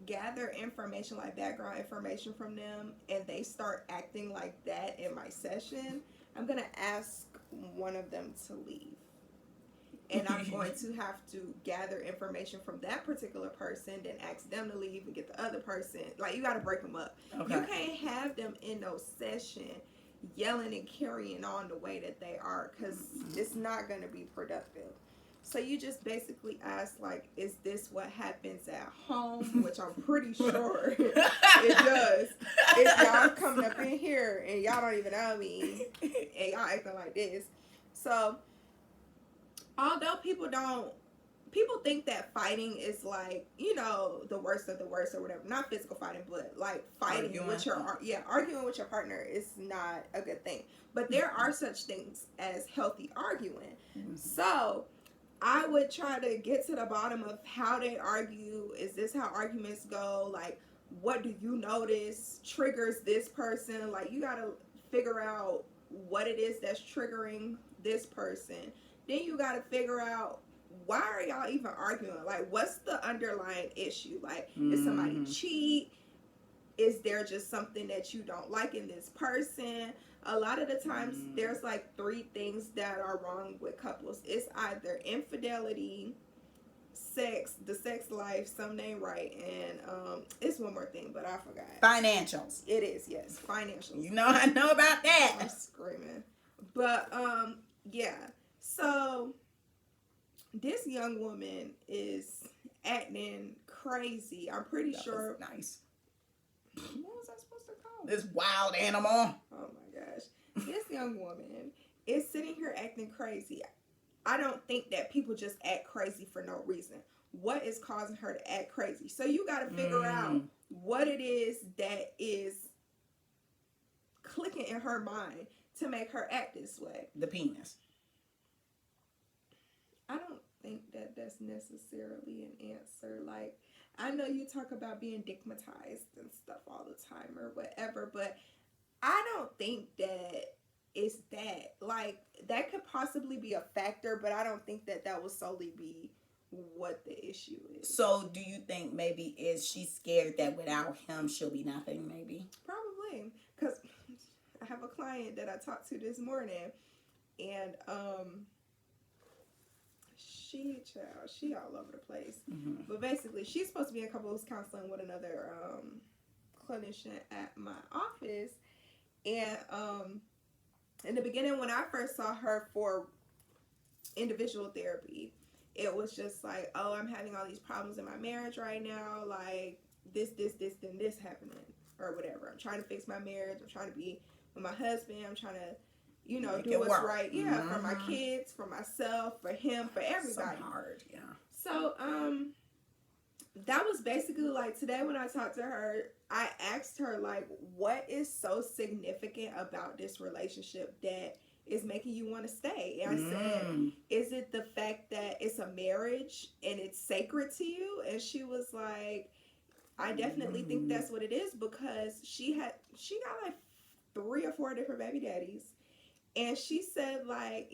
gather information, like background information from them, and they start acting like that in my session, I'm going to ask one of them to leave. And I'm going to have to gather information from that particular person, then ask them to leave and get the other person. Like, you got to break them up. Okay. You can't have them in no session yelling and carrying on the way that they are, because it's not going to be productive. So you just basically ask, like, is this what happens at home? Which I'm pretty sure it does. If y'all coming up in here and y'all don't even know me and y'all acting like this. So, although people think that fighting is like, you know, the worst of the worst or whatever. Not physical fighting, but like fighting arguing with your partner is not a good thing. But there are such things as healthy arguing. Mm-hmm. So, I would try to get to the bottom of how they argue. Is this how arguments go? Like, what do you notice triggers this person? Like, you gotta figure out what it is that's triggering this person. Then you gotta figure out, why are y'all even arguing? Like, what's the underlying issue? Like, is somebody cheat? Is there just something that you don't like in this person? A lot of the times there's like 3 things that are wrong with couples. It's either infidelity, sex, the sex life, something ain't right, and it's one more thing, but I forgot. Financials. It is, yes, financials. You know, I know about that. I'm screaming. But yeah. So this young woman is acting crazy. I'm pretty sure. Nice. What was I supposed to call it? This wild animal. Oh my gosh. This young woman is sitting here acting crazy. I don't think that people just act crazy for no reason. What is causing her to act crazy? So you got to figure out what it is that is clicking in her mind to make her act this way. The penis. I don't think that that's necessarily an answer. Like, I know you talk about being digmatized and stuff all the time or whatever, but I don't think that it's that. Like, that could possibly be a factor, but I don't think that that will solely be what the issue is. So, do you think maybe is she scared that without him she'll be nothing? Maybe. Probably, because I have a client that I talked to this morning, and she all over the place. But basically, she's supposed to be in couples counseling with another clinician at my office, and in the beginning, when I first saw her for individual therapy, it was just like, oh, I'm having all these problems in my marriage right now, like this, then this happening, or whatever. I'm trying to fix my marriage. I'm trying to be with my husband. I'm trying to, you know, do what's right. Yeah, for my kids, for myself, for him, for everybody. So hard, yeah. So, that was basically like today when I talked to her, I asked her, like, what is so significant about this relationship that is making you want to stay? And I said, is it the fact that it's a marriage and it's sacred to you? And she was like, I definitely think that's what it is, because she got like 3 or 4 different baby daddies. And she said, like,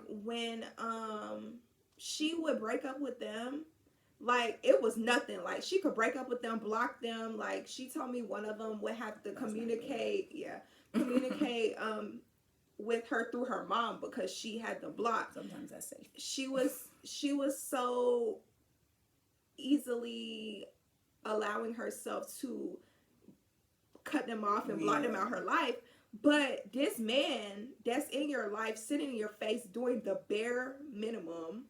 when she would break up with them, like, it was nothing. Like, she could break up with them, block them. Like, she told me one of them would have to communicate with her through her mom because she had them blocked. Sometimes that's safe. She was so easily allowing herself to cut them off and block them out her life. But this man that's in your life, sitting in your face, doing the bare minimum.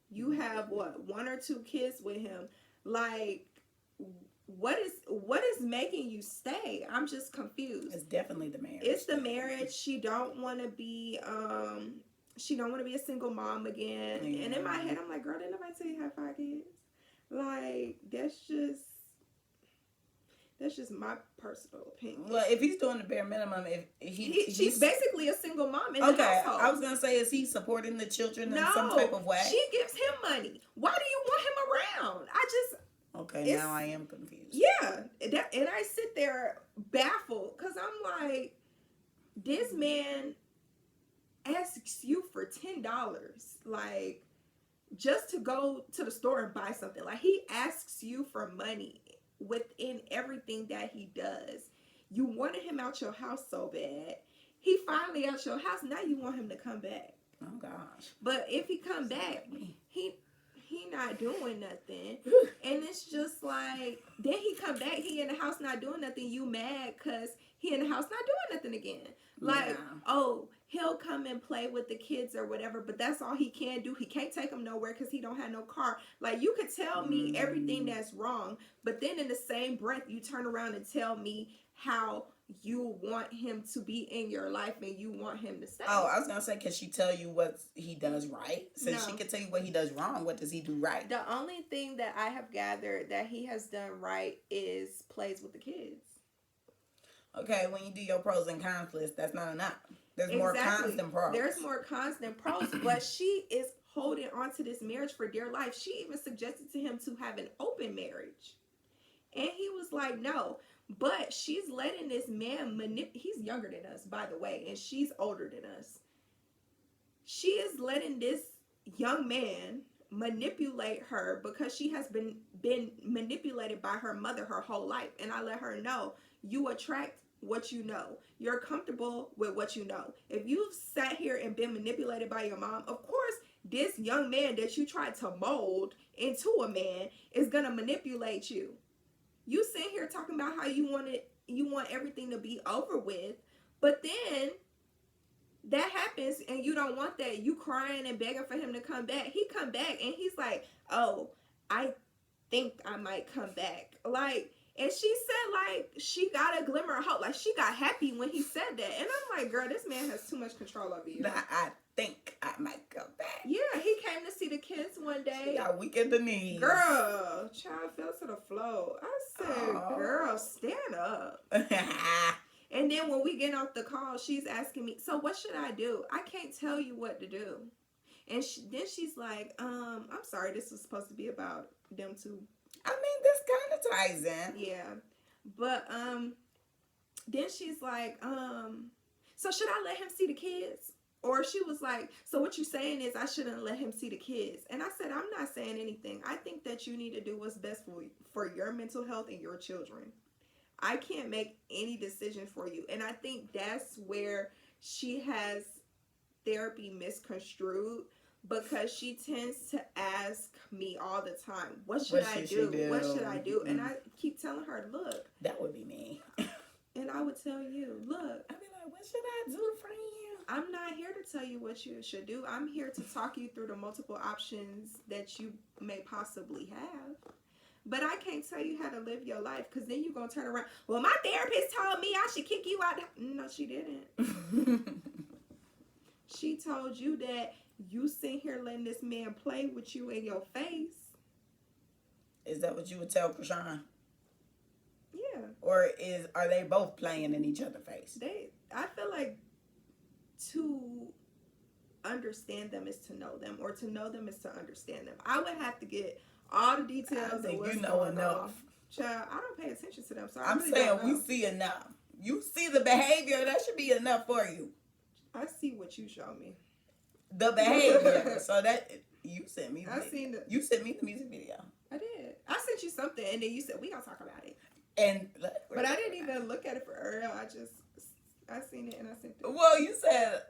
You have what, 1 or 2 kids with him? Like, what is making you stay? I'm just confused. It's definitely the marriage. It's the marriage. She don't want to be a single mom again. Yeah. And in my head, I'm like, girl, didn't nobody tell you have 5 kids? Like, that's just my personal opinion. Well, if he's doing the bare minimum, she's basically a single mom in the household. I was gonna say, is he supporting the children in some type of way? She gives him money. Why do you want him around? Now I am confused. Yeah, and I sit there baffled because I'm like, this man asks you for $10, like, just to go to the store and buy something. Like, he asks you for money within everything that he does. You wanted him out your house so bad. He finally out your house. Now you want him to come back. Oh gosh. But if he come back, he not doing nothing. And it's just like, then he come back, he in the house not doing nothing. You mad because he in the house not doing nothing again. Like, oh, he'll come and play with the kids or whatever, but that's all he can do. He can't take them nowhere because he don't have no car. Like, you could tell me everything that's wrong, but then in the same breath, you turn around and tell me how you want him to be in your life and you want him to stay. Oh, I was going to say, can she tell you what he does right? Since she can tell you what he does wrong, what does he do right? The only thing that I have gathered that he has done right is plays with the kids. Okay, when you do your pros and cons list, that's not enough. There's more cons than pros. There's more cons than pros, but she is holding on to this marriage for dear life. She even suggested to him to have an open marriage. And he was like, no. But she's letting this man he's younger than us, by the way, and she's older than us. She is letting this young man manipulate her because she has been manipulated by her mother her whole life. And I let her know, you attract what you know. You're comfortable with what you know. If you've sat here and been manipulated by your mom, of course, this young man that you tried to mold into a man is gonna manipulate you. You sit here talking about how you want everything to be over with, but then that happens and you don't want that. You crying and begging for him to come back. He come back and he's like, oh, I think I might come back. Like, and she said, like, she got a glimmer of hope. Like, she got happy when he said that. And I'm like, girl, this man has too much control over you. I think I might come back. Yeah, he came to see the kids one day. She got weak in the knees. Girl, child fell to the floor. I said, girl, stand up. And then when we get off the call, she's asking me, so what should I do? I can't tell you what to do. And then she's like, I'm sorry, this was supposed to be about them two. I mean, this kind of ties in. Yeah. But then she's like, so should I let him see the kids? Or she was like, so what you're saying is I shouldn't let him see the kids. And I said, I'm not saying anything. I think that you need to do what's best for your mental health and your children. I can't make any decision for you. And I think that's where she has therapy misconstrued, because she tends to ask me all the time, what should I do? What should I do? And I keep telling her, look. That would be me. And I would tell you, look. I'd be like, what should I do, friend? I'm not here to tell you what you should do. I'm here to talk you through the multiple options that you may possibly have. But I can't tell you how to live your life, because then you're going to turn around. Well, my therapist told me I should kick you out. No, she didn't. She told you that you sit here letting this man play with you in your face. Is that what you would tell Krishan? Yeah. Or are they both playing in each other's face? I feel like to understand them is to know them, or to know them is to understand them. I would have to get all the details. I think you know enough. Child, I don't pay attention to them, so I'm really saying we see enough. You see the behavior, that should be enough for you. I see what you show me. The behavior. So that you sent me. You sent me the music video. I did. I sent you something, and then you said we gonna talk about it. And but I didn't even look at it for real. I seen it and I sent it. Well, you said,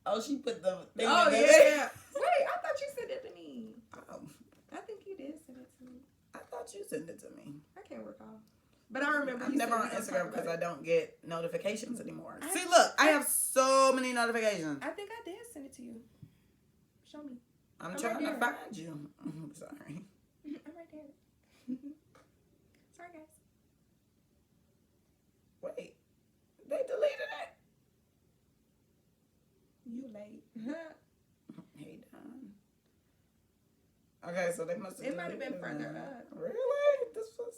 oh, she put the thing. Oh yeah. Wait, I thought you sent it to me. I think you did send it to me. I thought you sent it to me. I can't recall. But I remember. I'm never on Instagram because I don't get notifications anymore. See, look, I have so many notifications. I think I did send it to you. Show me. I'm trying to find you. Sorry. I'm right there. Sorry, guys. Wait, they deleted it. You late. Hey, Don. Okay, so they must have. It might have been further up. Really? This was.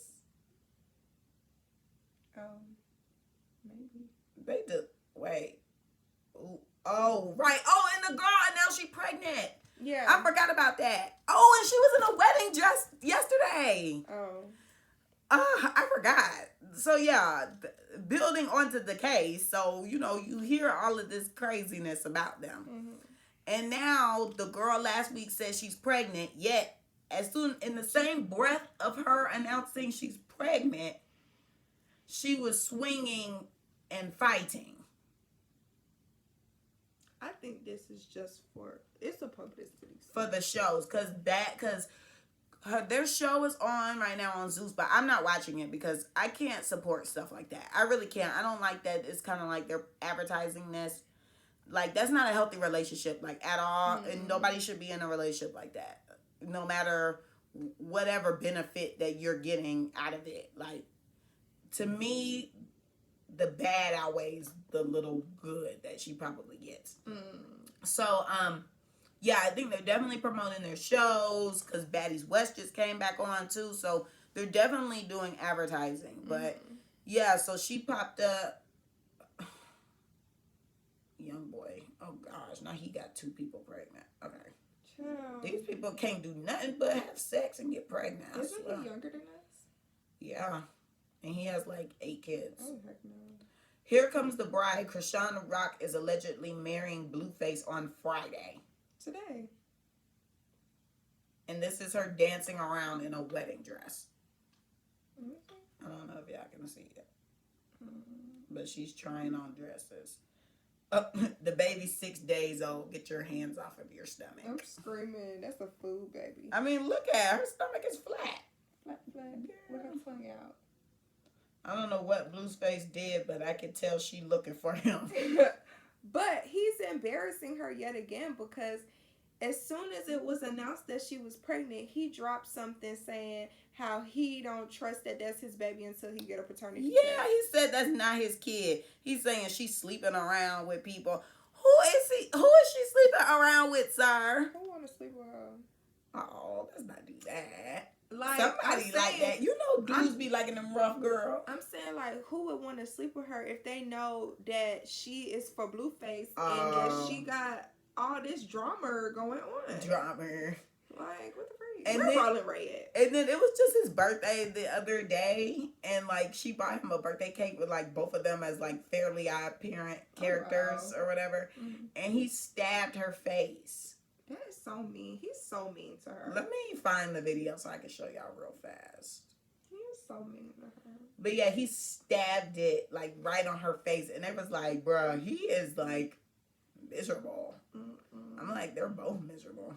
Maybe. They did. Wait. Ooh. Oh, right. Oh, and the girl, and now she's pregnant. Yeah. I forgot about that. Oh, and she was in a wedding dress yesterday. Oh. I forgot. So, yeah, building onto the case. So, you hear all of this craziness about them. Mm-hmm. And now the girl last week said she's pregnant, yet as soon in the same breath of her announcing she's pregnant, she was swinging and fighting. I think this is just it's a publicity for the shows, because their show is on right now on Zeus, but I'm not watching it because I can't support stuff like that. I really can't. I don't like that. It's kind of like they're advertising this. Like, that's not a healthy relationship, like, at all. Mm-hmm. And nobody should be in a relationship like that, no matter whatever benefit that you're getting out of it. Like, to me, the bad outweighs the little good that she probably gets. Mm. So, yeah, I think they're definitely promoting their shows, because Baddies West just came back on too. So they're definitely doing advertising. But yeah, so she popped up young boy. Oh gosh, now he got 2 people pregnant. Okay. Child. These people can't do nothing but have sex and get pregnant. Isn't he younger than us? Yeah. And he has like 8 kids. Oh, heck no. Here Comes the Bride. Krishan Rock is allegedly marrying Blueface on Friday. Today. And this is her dancing around in a wedding dress. I don't know if y'all can see it. But she's trying on dresses. The baby's 6 days old. Get your hands off of your stomach. I'm screaming. That's a food baby. I mean, look at her. Her stomach is flat. Flat. With her tongue out. I don't know what Blueface did, but I could tell she looking for him. But he's embarrassing her yet again because as soon as it was announced that she was pregnant, he dropped something saying how he don't trust that that's his baby until he get a paternity test. Yeah, he said that's not his kid. He's saying she's sleeping around with people. Who is she sleeping around with, sir? Who want to sleep with her? Oh, let's not do that. Like somebody like that. You know dudes be liking them rough girl. I'm saying, like, who would want to sleep with her if they know that she is for Blueface and that she got all this drama going on? Drama. Like, what the freak? And Where Rolling Ray at? And then it was just his birthday the other day, and like she bought him a birthday cake with like both of them as like Fairly Odd Parent characters or whatever, and he stabbed her face. That is so mean. He's so mean to her. Let me find the video so I can show y'all real fast. He is so mean to her. But yeah, he stabbed it like right on her face, and it was like, bruh, he is like miserable. I'm like, they're both miserable.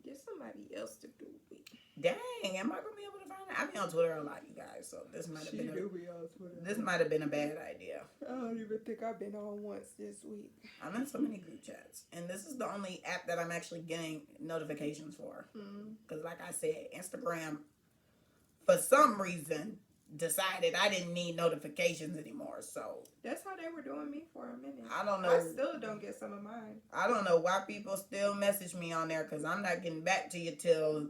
Get somebody else to do it. Dang, am I gonna be able to find it? I be on Twitter a lot, you guys, so this might have been a bad idea. I don't even think I've been on once this week. I'm in so many group chats, and this is the only app that I'm actually getting notifications for. Because like I said, Instagram, for some reason, decided I didn't need notifications anymore. So that's how they were doing me for a minute. I don't know. I still don't get some of mine. I don't know why people still message me on there, because I'm not getting back to you till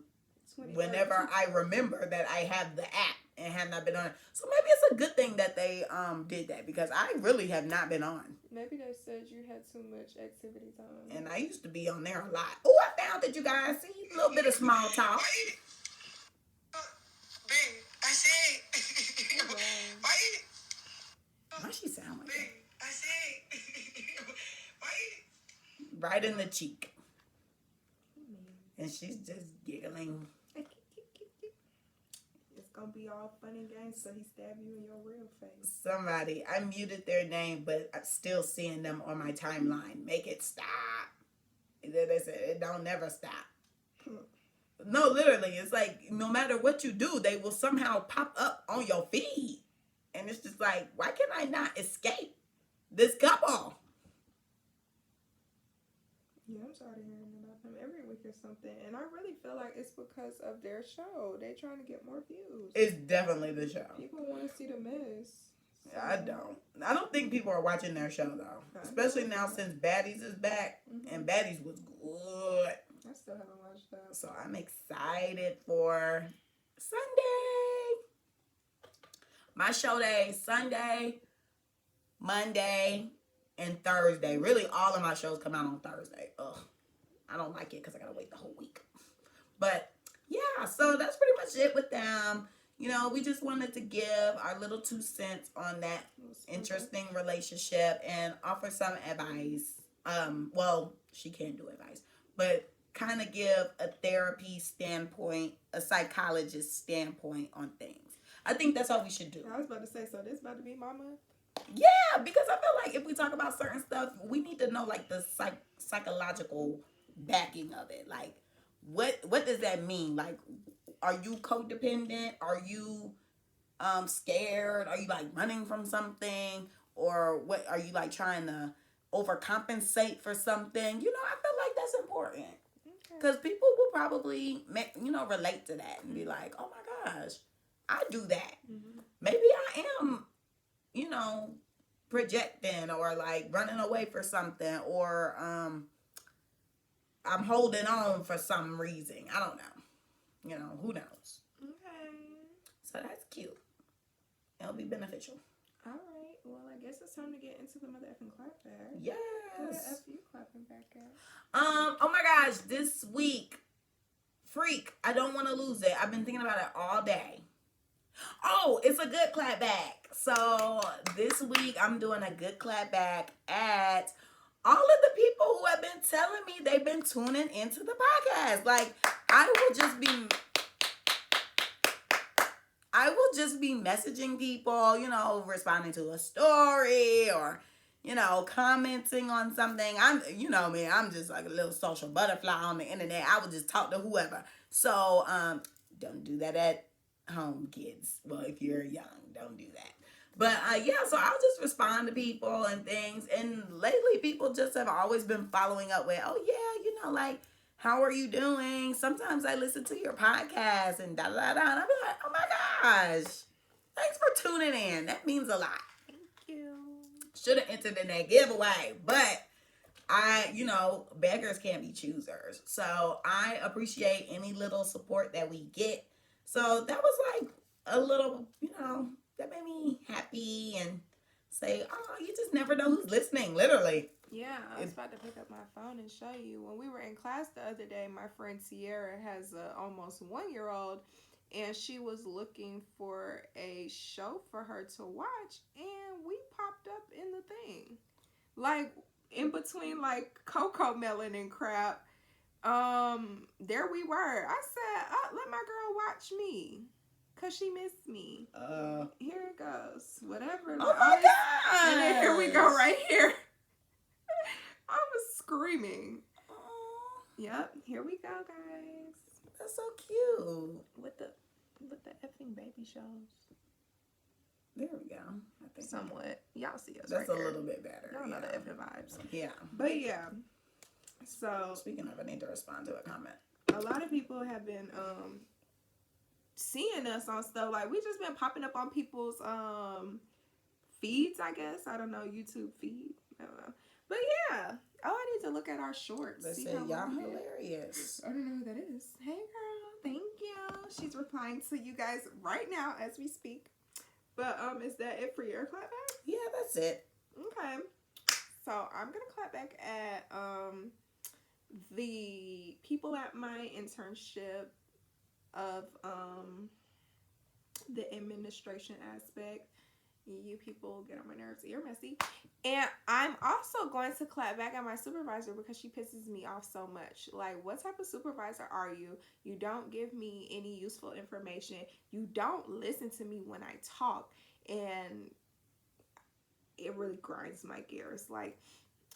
whenever I remember that I have the app and have not been on it. So maybe it's a good thing that they did that, because I really have not been on. Maybe they said you had too much activity time. And I used to be on there a lot. Oh, I found it, you guys. See, a little bit of small talk. I said. Why she sound like that? I said. Right in the cheek. And she's just giggling. It's gonna be all fun and games, so he stabbed you in your real face. Somebody, I muted their name, but I'm still seeing them on my timeline. Make it stop. And then they said, it don't never stop. No, literally, it's like, no matter what you do, they will somehow pop up on your feed. And it's just like, why can I not escape this couple? Yeah, I'm sorry to hear about him every week or something. And I really feel like it's because of their show. They're trying to get more views. It's definitely the show. People want to see the mess. So. I don't think people are watching their show, though. Especially now since Baddies is back. And Baddies was good. I still haven't watched that. So I'm excited for Sunday. My show day, Sunday, Monday, and Thursday. Really, all of my shows come out on Thursday. Ugh. I don't like it because I got to wait the whole week. But, yeah, so that's pretty much it with them. You know, we just wanted to give our little 2 cents on that interesting relationship and offer some advice. Well, she can't do advice, but kind of give a therapy standpoint, a psychologist standpoint on things. I think that's all we should do. I was about to say, so this about to be my month? Yeah, because I feel like if we talk about certain stuff, we need to know like the psychological backing of it. Like, what does that mean? Like, are you codependent? Are you scared? Are you like running from something? Or what are you like trying to overcompensate for something? You know, I feel like that's important. Because people will probably, relate to that and be like, oh my gosh, I do that. Maybe I am, projecting or like running away for something, or I'm holding on for some reason. I don't know. Who knows? Okay. So that's cute. It'll be beneficial. All right. Well, I guess it's time to get into the motherfucking clapback. Yes. What the F you clapping back at? Oh my gosh, this week, freak, I don't want to lose it. I've been thinking about it all day. Oh, it's a good clapback. So this week I'm doing a good clapback at all of the people who have been telling me they've been tuning into the podcast. Like, I will just be messaging people, you know, responding to a story or, you know, commenting on something. You know me, I'm just like a little social butterfly on the internet. I would just talk to whoever. So, don't do that at home, kids. Well, if you're young, don't do that. But yeah, so I'll just respond to people and things. And lately, people just have always been following up with, oh yeah, you know, like, how are you doing? Sometimes I listen to your podcast and da da da. And I'll be like, oh my gosh, thanks for tuning in. That means a lot. Thank you. Should have entered in that giveaway, but you know, beggars can't be choosers. So I appreciate any little support that we get. So that was like a little, you know, that made me happy and say, oh, you just never know who's listening, literally. Yeah, I was about to pick up my phone and show you. When we were in class the other day, my friend Sierra has a almost 1-year-old, and she was looking for a show for her to watch, and we popped up in the thing. Like, in between, like, Coco Melon and crap, there we were. I said, let my girl watch me. Cause she missed me. Here it goes. Whatever. Oh my gosh. And then here we go right here. I was screaming. Oh, Yep. Here we go, guys. that's so cute. With the effing baby shows. There we go. I think Somewhat. Y'all see us. that's right a here. little bit better. Y'all know Yeah. the effing vibes. Yeah. But yeah. So Speaking of, I need to respond to a comment. a lot of people have been seeing us on stuff. Like, we just been popping up on people's feeds, I guess. I don't know, YouTube feed. I don't know. But yeah. Oh, I need to look at our shorts. They see said how y'all we did. hilarious. I don't know who that is. Hey girl, thank you. She's replying to you guys right now as we speak. But is that it for your clapback? Yeah, that's it. Okay. So I'm gonna clap back at the people at my internship of the administration aspect. You people get on my nerves. You're messy. And I'm also going to clap back at my supervisor because she pisses me off so much. Like, what type of supervisor are you? You don't give me any useful information. You don't listen to me when I talk. And it really grinds my gears. Like,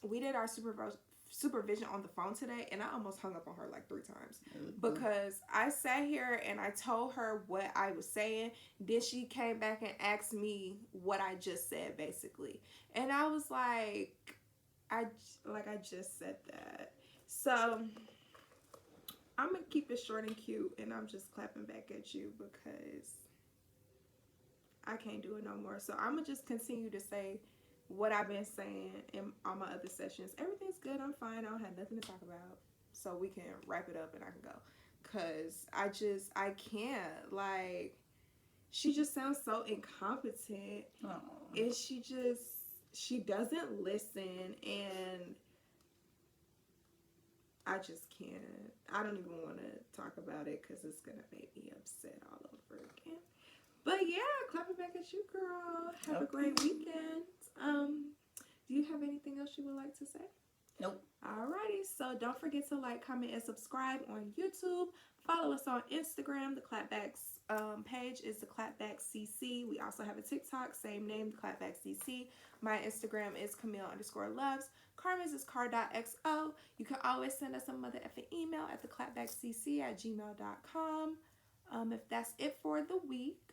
we did our supervision on the phone today, and I almost hung up on her like 3 times because I sat here and I told her what I was saying. Then she came back and asked me what I just said, basically, and I was like, I just said that. So I'm gonna keep it short and cute, and I'm just clapping back at you because I can't do it no more. So I'm gonna just continue to say what I've been saying in all my other sessions. Everything's good. I'm fine. I don't have nothing to talk about. So we can wrap it up and I can go. Because I can't. Like, she just sounds so incompetent. Oh. And she doesn't listen. And I just can't. I don't even want to talk about it because it's going to make me upset all over again. But yeah, clapping back at you, girl. Have a great weekend. Do you have anything else you would like to say? Nope. Alrighty, so don't forget to like, comment, and subscribe on YouTube. Follow us on Instagram. The Clapback's page is the theclapbackcc. We also have a TikTok, same name, the theclapbackcc. My Instagram is Camille_loves. Carmen's is car.xo. You can always send us a mother effing email at theclapbackcc@gmail.com. If that's it for the week,